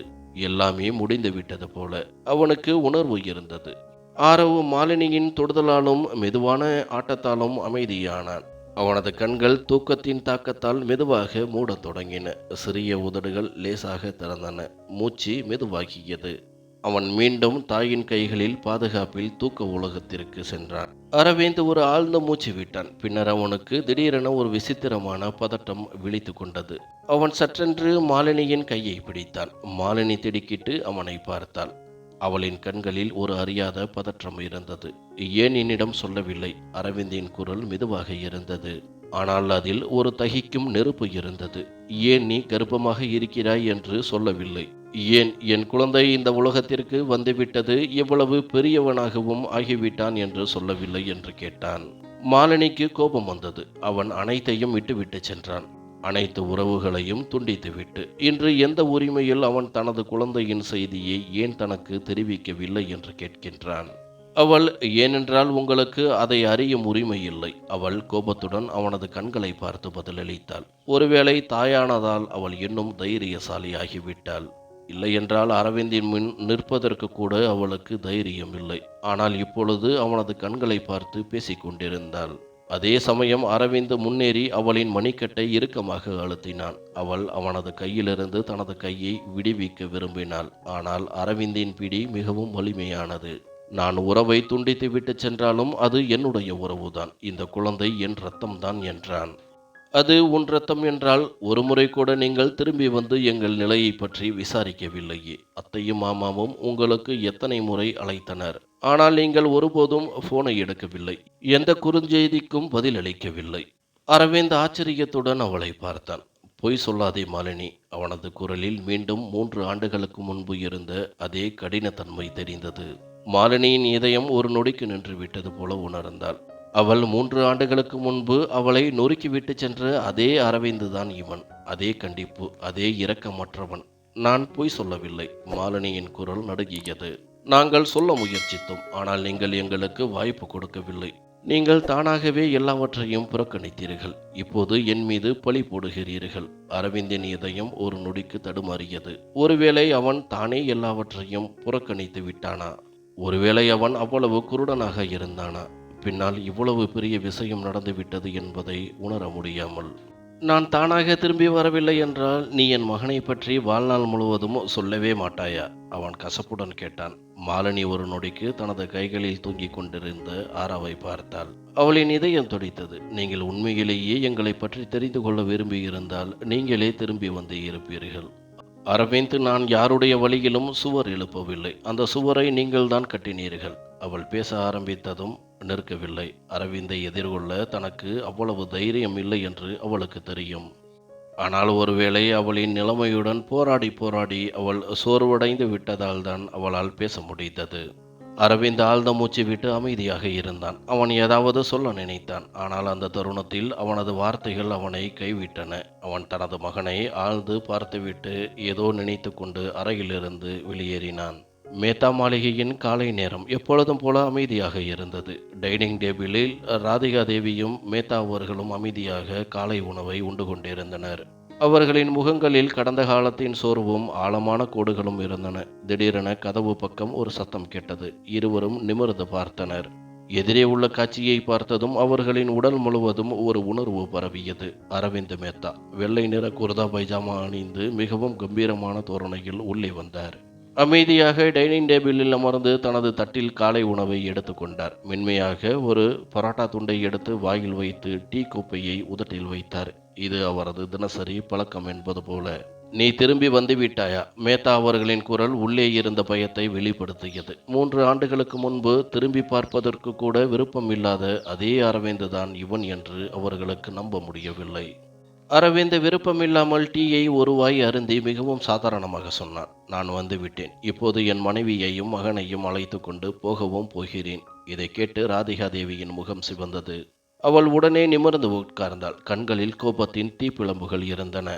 எல்லாமே முடிந்து விட்டது போல அவனுக்கு உணர்வு இருந்தது. ஆரவ் மாலினியின் தொடுதலாலும் மெதுவான ஆட்டத்தாலும் அமைதியானான். அவனது கண்கள் தூக்கத்தின் தாக்கத்தால் மெதுவாக மூடத் தொடங்கின. சிறிய உதடுகள் லேசாக திறந்தன. மூச்சு மெதுவாகியது. அவன் மீண்டும் தாயின் கைகளில் பாதுகாப்பில் தூக்க உலகத்திற்கு சென்றான். அரவிந்த் ஒரு ஆழ்ந்த மூச்சு விட்டான். பின்னர் அவனுக்கு திடீரென ஒரு விசித்திரமான பதட்டம் விழித்து கொண்டது. அவன் சற்றென்று மாலினியின் கையை பிடித்தான். மாலினி திடுக்கிட்டு அவனை பார்த்தாள். அவளின் கண்களில் ஒரு அறியாத பதற்றம் இருந்தது. ஏன் என்னிடம் சொல்லவில்லை? அரவிந்தின் குரல் மெதுவாக இருந்தது. ஆனால் அதில் ஒரு தகிக்கும் நெருப்பு இருந்தது. ஏன் நீ கர்ப்பமாக இருக்கிறாய் என்று சொல்லவில்லை? ஏன் என் குழந்தை இந்த உலகத்திற்கு வந்துவிட்டது, எவ்வளவு பெரியவனாகவும் ஆகிவிட்டான் என்று சொல்லவில்லை என்று கேட்டான். மாலினிக்கு கோபம் வந்தது. அவன் அனைத்தையும் விட்டுவிட்டு சென்றான். அனைத்து உறவுகளையும் துண்டித்துவிட்டு. இன்று எந்த உரிமையில் அவன் தனது குழந்தையின் செய்தியை ஏன் தனக்கு தெரிவிக்கவில்லை என்று கேட்கின்றான். அவள், ஏனென்றால் உங்களுக்கு அதை அறியும் உரிமை இல்லை. அவள் கோபத்துடன் அவனது கண்களை பார்த்து பதிலளித்தாள். ஒருவேளை தாயானதால் அவள் இன்னும் தைரியசாலியாகிவிட்டாள். இல்லையென்றால் அரவிந்தின் முன் நிற்பதற்கு கூட அவளுக்கு தைரியம் இல்லை. ஆனால் இப்பொழுது அவனது கண்களை பார்த்து பேசிக்கொண்டிருந்தாள். அதே சமயம் அரவிந்த் முன்னேறி அவளின் மணிக்கட்டை இறுக்கமாக அழுத்தினான். அவள் அவனது கையிலிருந்து தனது கையை விடுவிக்க விரும்பினாள். ஆனால் அரவிந்தின் பிடி மிகவும் வலிமையானது. நான் உறவை துண்டித்து விட்டு சென்றாலும் அது என்னுடைய உறவுதான். இந்த குழந்தை என் இரத்தம்தான் என்றான். அது உன் இரத்தம் என்றால் ஒருமுறை கூட நீங்கள் திரும்பி வந்து எங்கள் நிலையை பற்றி விசாரிக்கவில்லையே. அத்தையும் மாமாவும் உங்களுக்கு எத்தனை முறை அழைத்தனர். ஆனால் நீங்கள் ஒருபோதும் போனை எடுக்கவில்லை. எந்த குறுஞ்செய்திக்கும் பதிலளிக்கவில்லை. அரவிந்த் ஆச்சரியத்துடன் அவளை பார்த்தான். பொய் சொல்லாதே மாலினி. அவனது குரலில் மீண்டும் 3 ஆண்டுகளுக்கு முன்பு இருந்த அதே கடினத்தன்மை தெரிந்தது. மாலினியின் இதயம் ஒரு நொடிக்கு நின்று விட்டது போல உணர்ந்தாள். அவள் 3 ஆண்டுகளுக்கு முன்பு அவளை நொறுக்கிவிட்டு சென்ற அதே அரவிந்து தான் இவன். அதே கண்டிப்பு, அதே இரக்கமற்றவன். நான் பொய் சொல்லவில்லை. மாலினியின் குரல் நடுங்கியது. நாங்கள் சொல்ல முயற்சித்தோம். ஆனால் நீங்கள் எங்களுக்கு வாய்ப்பு கொடுக்கவில்லை. நீங்கள் தானாகவே எல்லாவற்றையும் புறக்கணித்தீர்கள். இப்போது என் மீது பழி போடுகிறீர்கள். அரவிந்தின் இதயம் ஒரு நொடிக்கு தடுமாறியது. ஒருவேளை அவன் தானே எல்லாவற்றையும் புறக்கணித்து விட்டானா? ஒருவேளை அவன் அவ்வளவு குருடனாக இருந்தானா? பின்னால் இவ்வளவு பெரிய விஷயம் நடந்துவிட்டது என்பதை உணர முடியாமல். நான் தானாக திரும்பி வரவில்லை என்றால் நீ என் மகனை பற்றி வாழ்நாள் முழுவதும் சொல்லவே மாட்டாயா? அவன் கசப்புடன் கேட்டான். மாலினி ஒரு நொடிக்கு தனது கைகளில் தூங்கிக் கொண்டிருந்த ஆராவை பார்த்தாள். அவளின் இதயம் துடித்தது. நீங்கள் உண்மையிலேயே எங்களை பற்றி தெரிந்து கொள்ள விரும்பியிருந்தால் நீங்களே திரும்பி வந்து இருப்பீர்கள். அரவிந்த், நான் யாருடைய வழியிலும் சுவர் எழுப்பவில்லை. அந்த சுவரை நீங்கள் தான் கட்டினீர்கள். அவள் பேச ஆரம்பித்ததும் நிற்கவில்லை. அரவிந்தை எதிர்கொள்ள தனக்கு அவ்வளவு தைரியம் இல்லை என்று அவளுக்கு தெரியும். ஆனால் ஒருவேளை அவளின் நிலைமையுடன் போராடி போராடி அவள் சோர்வடைந்து விட்டதால் தான் அவளால் பேச முடிந்தது. அரவிந்த் ஆழ்ந்த மூச்சு விட்டு அமைதியாக இருந்தான். அவன் ஏதாவது சொல்ல நினைத்தான். ஆனால் அந்த தருணத்தில் அவனது வார்த்தைகள் அவனை கைவிட்டன. அவன் தனது மகனை ஆழ்ந்து பார்த்துவிட்டு ஏதோ நினைத்து கொண்டு அறையிலிருந்து வெளியேறினான். மேத்தா மாளிகையின் காலை நேரம் எப்பொழுதும் போல அமைதியாக இருந்தது. டைனிங் டேபிளில் ராதிகா தேவியும் மேத்தா அவர்களும் அமைதியாக காலை உணவை உண்டு கொண்டிருந்தனர். அவர்களின் முகங்களில் கடந்த காலத்தின் சோர்வும் ஆழமான கோடுகளும் இருந்தன. திடீரென கதவு பக்கம் ஒரு சத்தம் கேட்டது. இருவரும் நிமிர்ந்து பார்த்தனர். எதிரே உள்ள காட்சியை பார்த்ததும் அவர்களின் உடல் முழுவதும் ஒரு உணர்வு பரவியது. அரவிந்த் மேத்தா வெள்ளை நிற குர்தா பைஜாமா அணிந்து மிகவும் கம்பீரமான தோரணையில் உள்ளே வந்தார். அமைதியாக டைனிங் டேபிளில் அமர்ந்து தனது தட்டில் காலை உணவை எடுத்துக்கொண்டார். மென்மையாக ஒரு பரோட்டா துண்டை எடுத்து வாயில் வைத்து டீ கோப்பையை உதட்டில் வைத்தார். இது அவரது தினசரி பழக்கம் என்பது போல. நீ திரும்பி வந்துவிட்டாயா? மேத்தா அவர்களின் குரல் உள்ளே இருந்த பயத்தை வெளிப்படுத்தியது. 3 ஆண்டுகளுக்கு முன்பு திரும்பி பார்ப்பதற்கு கூட விருப்பம் இல்லாத அதே அரவிந்த் தான் இவன் என்று அவர்களுக்கு நம்ப முடியவில்லை. அரவிந்த் விருப்பமில்லாமல் டீயை ஒரு வாய் அருந்தி மிகவும் சாதாரணமாக சொன்னான். நான் வந்துவிட்டேன். இப்போது என் மனைவியையும் மகனையும் அழைத்து கொண்டு போகவும் போகிறேன். இதை கேட்டு ராதிகா தேவியின் முகம் சிவந்தது. அவள் உடனே நிமிர்ந்து உட்கார்ந்தாள். கண்களில் கோபத்தின் தீப்பிழம்புகள் இருந்தன.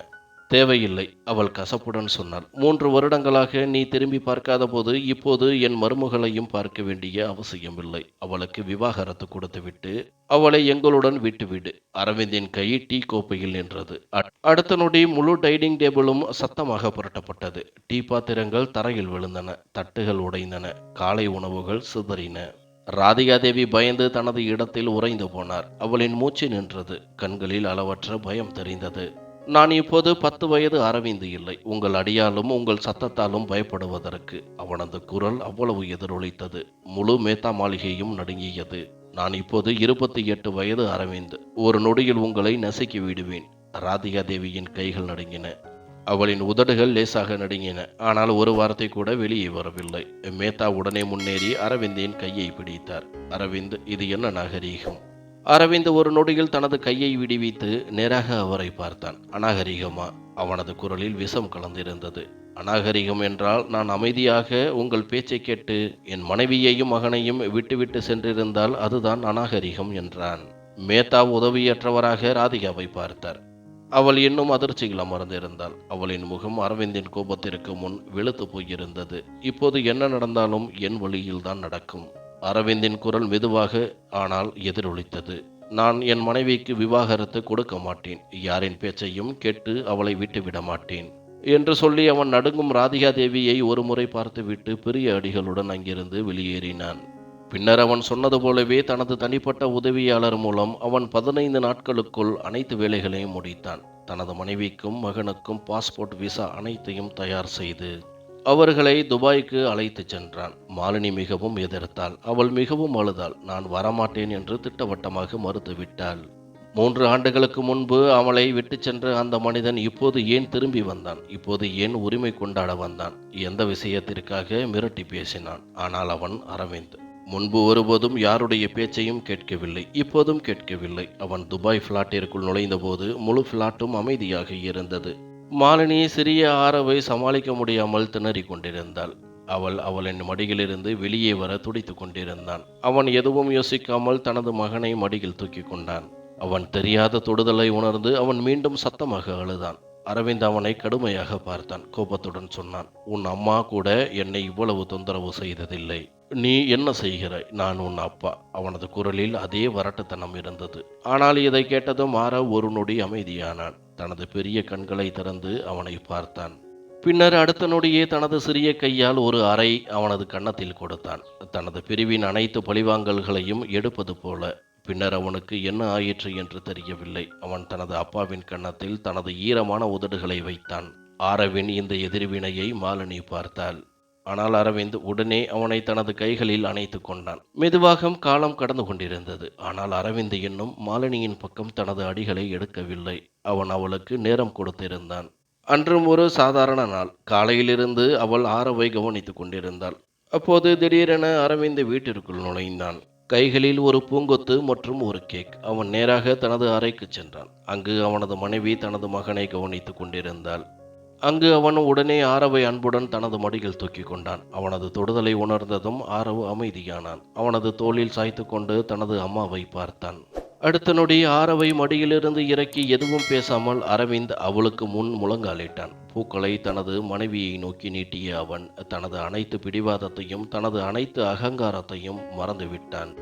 தேவையில்லை, அவள் கசப்புடன் சொன்னாள். 3 வருடங்களாக நீ திரும்பி பார்க்காத போது இப்போது என் மருமகளையும் பார்க்க வேண்டிய அவசியமில்லை. அவளுக்கு விவாகரத்து கொடுத்துவிட்டு அவளை எங்களுடன் விட்டுவிடு. அரவிந்தின் கை டீ கோப்பையில் நின்றது. அடுத்த நொடி முழு டைனிங் டேபிளும் சத்தமாக புரட்டப்பட்டது. டீ பாத்திரங்கள் தரையில் விழுந்தன. தட்டுகள் உடைந்தன. காலை உணவுகள் சிதறின. ராதிகா தேவி பயந்து தனது இடத்தில் உறைந்து போனார். அவளின் மூச்சு நின்றது. கண்களில் அளவற்ற பயம் தெரிந்தது. நான் இப்போது 10 வயது அரவிந்து இல்லை. உங்கள் அடியாலும் உங்கள் சத்தத்தாலும் பயப்படுவதற்கு. அவனது குரல் அவ்வளவு எதிரொலித்தது. முழு மேத்தா மாளிகையும் நடுங்கியது. நான் இப்போது 28 வயது அரவிந்த். ஒரு நொடியில் உங்களை நசுக்கி விடுவேன். ராதிகா தேவியின் கைகள் நடுங்கின. அவளின் உதடுகள் லேசாக நடுங்கின. ஆனால் ஒரு வார்த்தை கூட வெளியே வரவில்லை. மேத்தா உடனே முன்னேறி அரவிந்தின் கையை பிடித்தார். அரவிந்த், இது என்ன நாகரீகம்? அரவிந்த் ஒரு நொடியில் தனது கையை விடுவித்து நேராக அவரை பார்த்தான். அநாகரிகமா? அவனது குரலில் விஷம் கலந்திருந்தது. அநாகரிகம் என்றால் நான் அமைதியாக உங்கள் பேச்சை கேட்டு என் மனைவியையும் மகனையும் விட்டுவிட்டு சென்றிருந்தால் அதுதான் அநாகரிகம் என்றான். மேத்தா உதவியற்றவராக ராதிகாவை பார்த்தார். அவள் இன்னும் அதிர்ச்சியில் அமர்ந்திருந்தாள். அவளின் முகம் அரவிந்தின் கோபத்திற்கு முன் வெளுத்து போயிருந்தது. இப்போது என்ன நடந்தாலும் என் வழியில்தான் நடக்கும். அரவிந்தின் குரல் மெதுவாக ஆனால் எதிரொலித்தது. நான் என் மனைவிக்கு விவாகரத்து கொடுக்க மாட்டேன். யாரின் பேச்சையும் கேட்டு அவளை விட்டுவிட மாட்டேன் என்று சொல்லி அவன் நடுங்கும் ராதிகா தேவியை ஒரு முறை பார்த்துவிட்டு பெரிய அடிகளுடன் அங்கிருந்து வெளியேறினான். பின்னர் அவன் சொன்னது போலவே தனது தனிப்பட்ட உதவியாளர் மூலம் அவன் 15 நாட்களுக்குள் அனைத்து வேலைகளையும் முடித்தான். தனது மனைவிக்கும் மகனுக்கும் பாஸ்போர்ட், விசா அனைத்தையும் தயார் செய்து அவர்களை துபாய்க்கு அழைத்துச் சென்றான். மாலினி மிகவும் எதிர்த்தாள். அவள் மிகவும் அழுதாள். நான் வரமாட்டேன் என்று திட்டவட்டமாக மறுத்துவிட்டாள். 3 ஆண்டுகளுக்கு முன்பு அவளை விட்டு சென்ற அந்த மனிதன் இப்போது ஏன் திரும்பி வந்தான்? இப்போது ஏன் உரிமை கொண்டாட வந்தான்? எந்த விஷயத்திற்காக மிரட்டி பேசினான்? ஆனால் அவன் அரவிந்த். முன்பு ஒருபோதும் யாருடைய பேச்சையும் கேட்கவில்லை. இப்போதும் கேட்கவில்லை. அவன் துபாய் பிளாட்டிற்குள் நுழைந்தபோது முழு பிளாட்டும் அமைதியாக இருந்தது. மாலினி சிறிய ஆரவை சமாளிக்க முடியாமல் திணறிக் கொண்டிருந்தாள். அவளின் மடியிலிருந்து வெளியே வர துடித்து கொண்டிருந்தான். அவன் எதுவும் யோசிக்காமல் தனது மகனை மடியில் தூக்கி கொண்டான். அவன் தெரியாத தொடுதலை உணர்ந்து அவன் மீண்டும் சத்தமாக அழுதான். அரவிந்த் அவனை கடுமையாக பார்த்தான். கோபத்துடன் சொன்னான், உன் அம்மா கூட என்னை இவ்வளவு தொந்தரவு செய்ததில்லை. நீ என்ன செய்கிறாய்? நான் உன் அப்பா. அவனது குரலில் அதே வரட்டுத்தனம் இருந்தது. ஆனால் இதை கேட்டதும் ஆரவ் ஒரு நொடி அமைதியானான். தனது பெரிய கண்களை திறந்து அவனை பார்த்தான். பின்னர் அடுத்த நொடியே தனது சிறிய கையால் ஒரு அறை அவனது கன்னத்தில் கொடுத்தான். தனது பிரிவின் அனைத்து பழிவாங்கல்களையும் எடுப்பது போல. பின்னர் அவனுக்கு என்ன ஆயிற்று என்று தெரியவில்லை. அவன் தனது அப்பாவின் கன்னத்தில் தனது ஈரமான உதடுகளை வைத்தான். ஆரவின் இந்த எதிர்வினையை மாலினி பார்த்தாள். ஆனால் அரவிந்த் உடனே அவனை தனது கைகளில் அணைத்து கொண்டான். மெதுவாக காலம் கடந்து கொண்டிருந்தது. ஆனால் அரவிந்த் இன்னும் மாலினியின் பக்கம் தனது அடிகளை எடுக்கவில்லை. அவன் அவளுக்கு நேரம் கொடுத்திருந்தான். அன்றும் ஒரு சாதாரண நாள். காலையிலிருந்து அவள் ஆரவை கவனித்துக் கொண்டிருந்தாள். அப்போது திடீரென அரவிந்த் வீட்டிற்குள் நுழைந்தான். கைகளில் ஒரு பூங்கொத்து மற்றும் ஒரு கேக். அவன் நேராக தனது அறைக்கு சென்றான். அங்கு அவனது மனைவி தனது மகனை கவனித்துக் கொண்டிருந்தாள். அங்கு அவன் உடனே ஆரவை அன்புடன் தனது மடியில் தூக்கி கொண்டான். அவனது தொடுதலை உணர்ந்ததும் ஆரவ் அமைதியானான். அவனது தோளில் சாய்த்து கொண்டு தனது அம்மாவை பார்த்தான். அடுத்த நொடி ஆரவை மடியிலிருந்து இறக்கி எதுவும் பேசாமல் அரவிந்த் அவளுக்கு முன் முழங்காலிட்டான். பூக்களை தனது மனைவியை நோக்கி நீட்டிய அவன் தனது அனைத்து பிடிவாதத்தையும் தனது அனைத்து அகங்காரத்தையும் மறந்துவிட்டான்.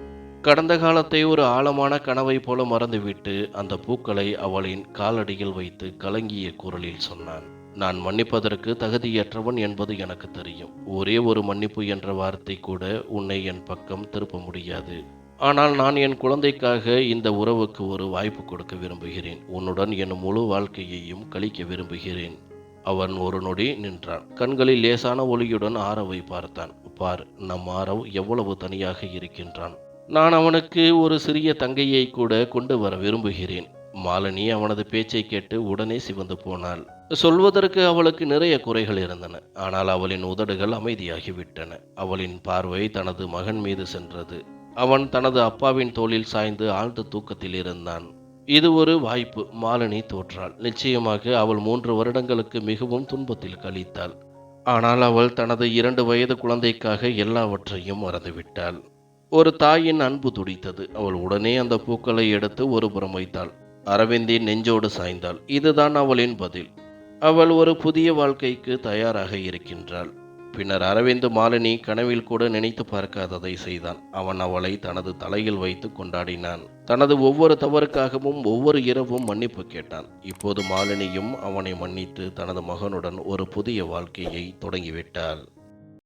கடந்த காலத்தை ஒரு ஆழமான கனவை போல மறந்துவிட்டு அந்த பூக்களை அவளின் காலடியில் வைத்து கலங்கிய குரலில் சொன்னான், நான் மன்னிப்பதற்கு தகுதியற்றவன் என்பது எனக்கு தெரியும். ஒரே ஒரு மன்னிப்பு என்ற வார்த்தை கூட உன்னை என் பக்கம் திருப்ப முடியாது. ஆனால் நான் என் குழந்தைக்காக இந்த உறவுக்கு ஒரு வாய்ப்பு கொடுக்க விரும்புகிறேன். உன்னுடன் என் முழு வாழ்க்கையையும் கழிக்க விரும்புகிறேன். அவன் ஒரு நொடி நின்றான். கண்களில் லேசான ஒளியுடன் ஆரவை பார்த்தான். பார், நம் ஆரவ் எவ்வளவு தனியாக இருக்கின்றான். நான் அவனுக்கு ஒரு சிறிய தங்கையை கூட கொண்டு வர விரும்புகிறேன். மாலினி அவனது பேச்சை கேட்டு உடனே சிவந்து போனாள். சொல்வதற்கு அவளுக்கு நிறைய குறைகள் இருந்தன. ஆனால் அவளின் உதடுகள் அமைதியாகிவிட்டன. அவளின் பார்வை தனது மகன் மீது சென்றது. அவன் தனது அப்பாவின் தோளில் சாய்ந்து ஆழ்ந்த தூக்கத்தில் இருந்தான். இது ஒரு வாய்ப்பு. மாலினி தோற்றாள். நிச்சயமாக அவள் 3 வருடங்களுக்கு மிகவும் துன்பத்தில் கழித்தாள். ஆனால் அவள் தனது 2 வயது குழந்தைக்காக எல்லாவற்றையும் மறந்துவிட்டாள். ஒரு தாயின் அன்பு துடித்தது. அவள் உடனே அந்த பூக்களை எடுத்து ஒரு புறம் வைத்தாள். அரவிந்தின் நெஞ்சோடு சாய்ந்தாள். இதுதான் அவளின் பதில். அவள் ஒரு புதிய வாழ்க்கைக்கு தயாராக இருக்கின்றாள். பின்னர் அரவிந்த் மாலினி கனவில் கூட நினைத்து பார்க்காததை செய்தான். அவன் அவளை தனது தலையில் வைத்து கொண்டாடினான். தனது ஒவ்வொரு தவறுக்காகவும் ஒவ்வொரு இரவும் மன்னிப்பு கேட்டான். இப்போது மாலினியும் அவனை மன்னித்து தனது மகனுடன் ஒரு புதிய வாழ்க்கையை தொடங்கிவிட்டாள்.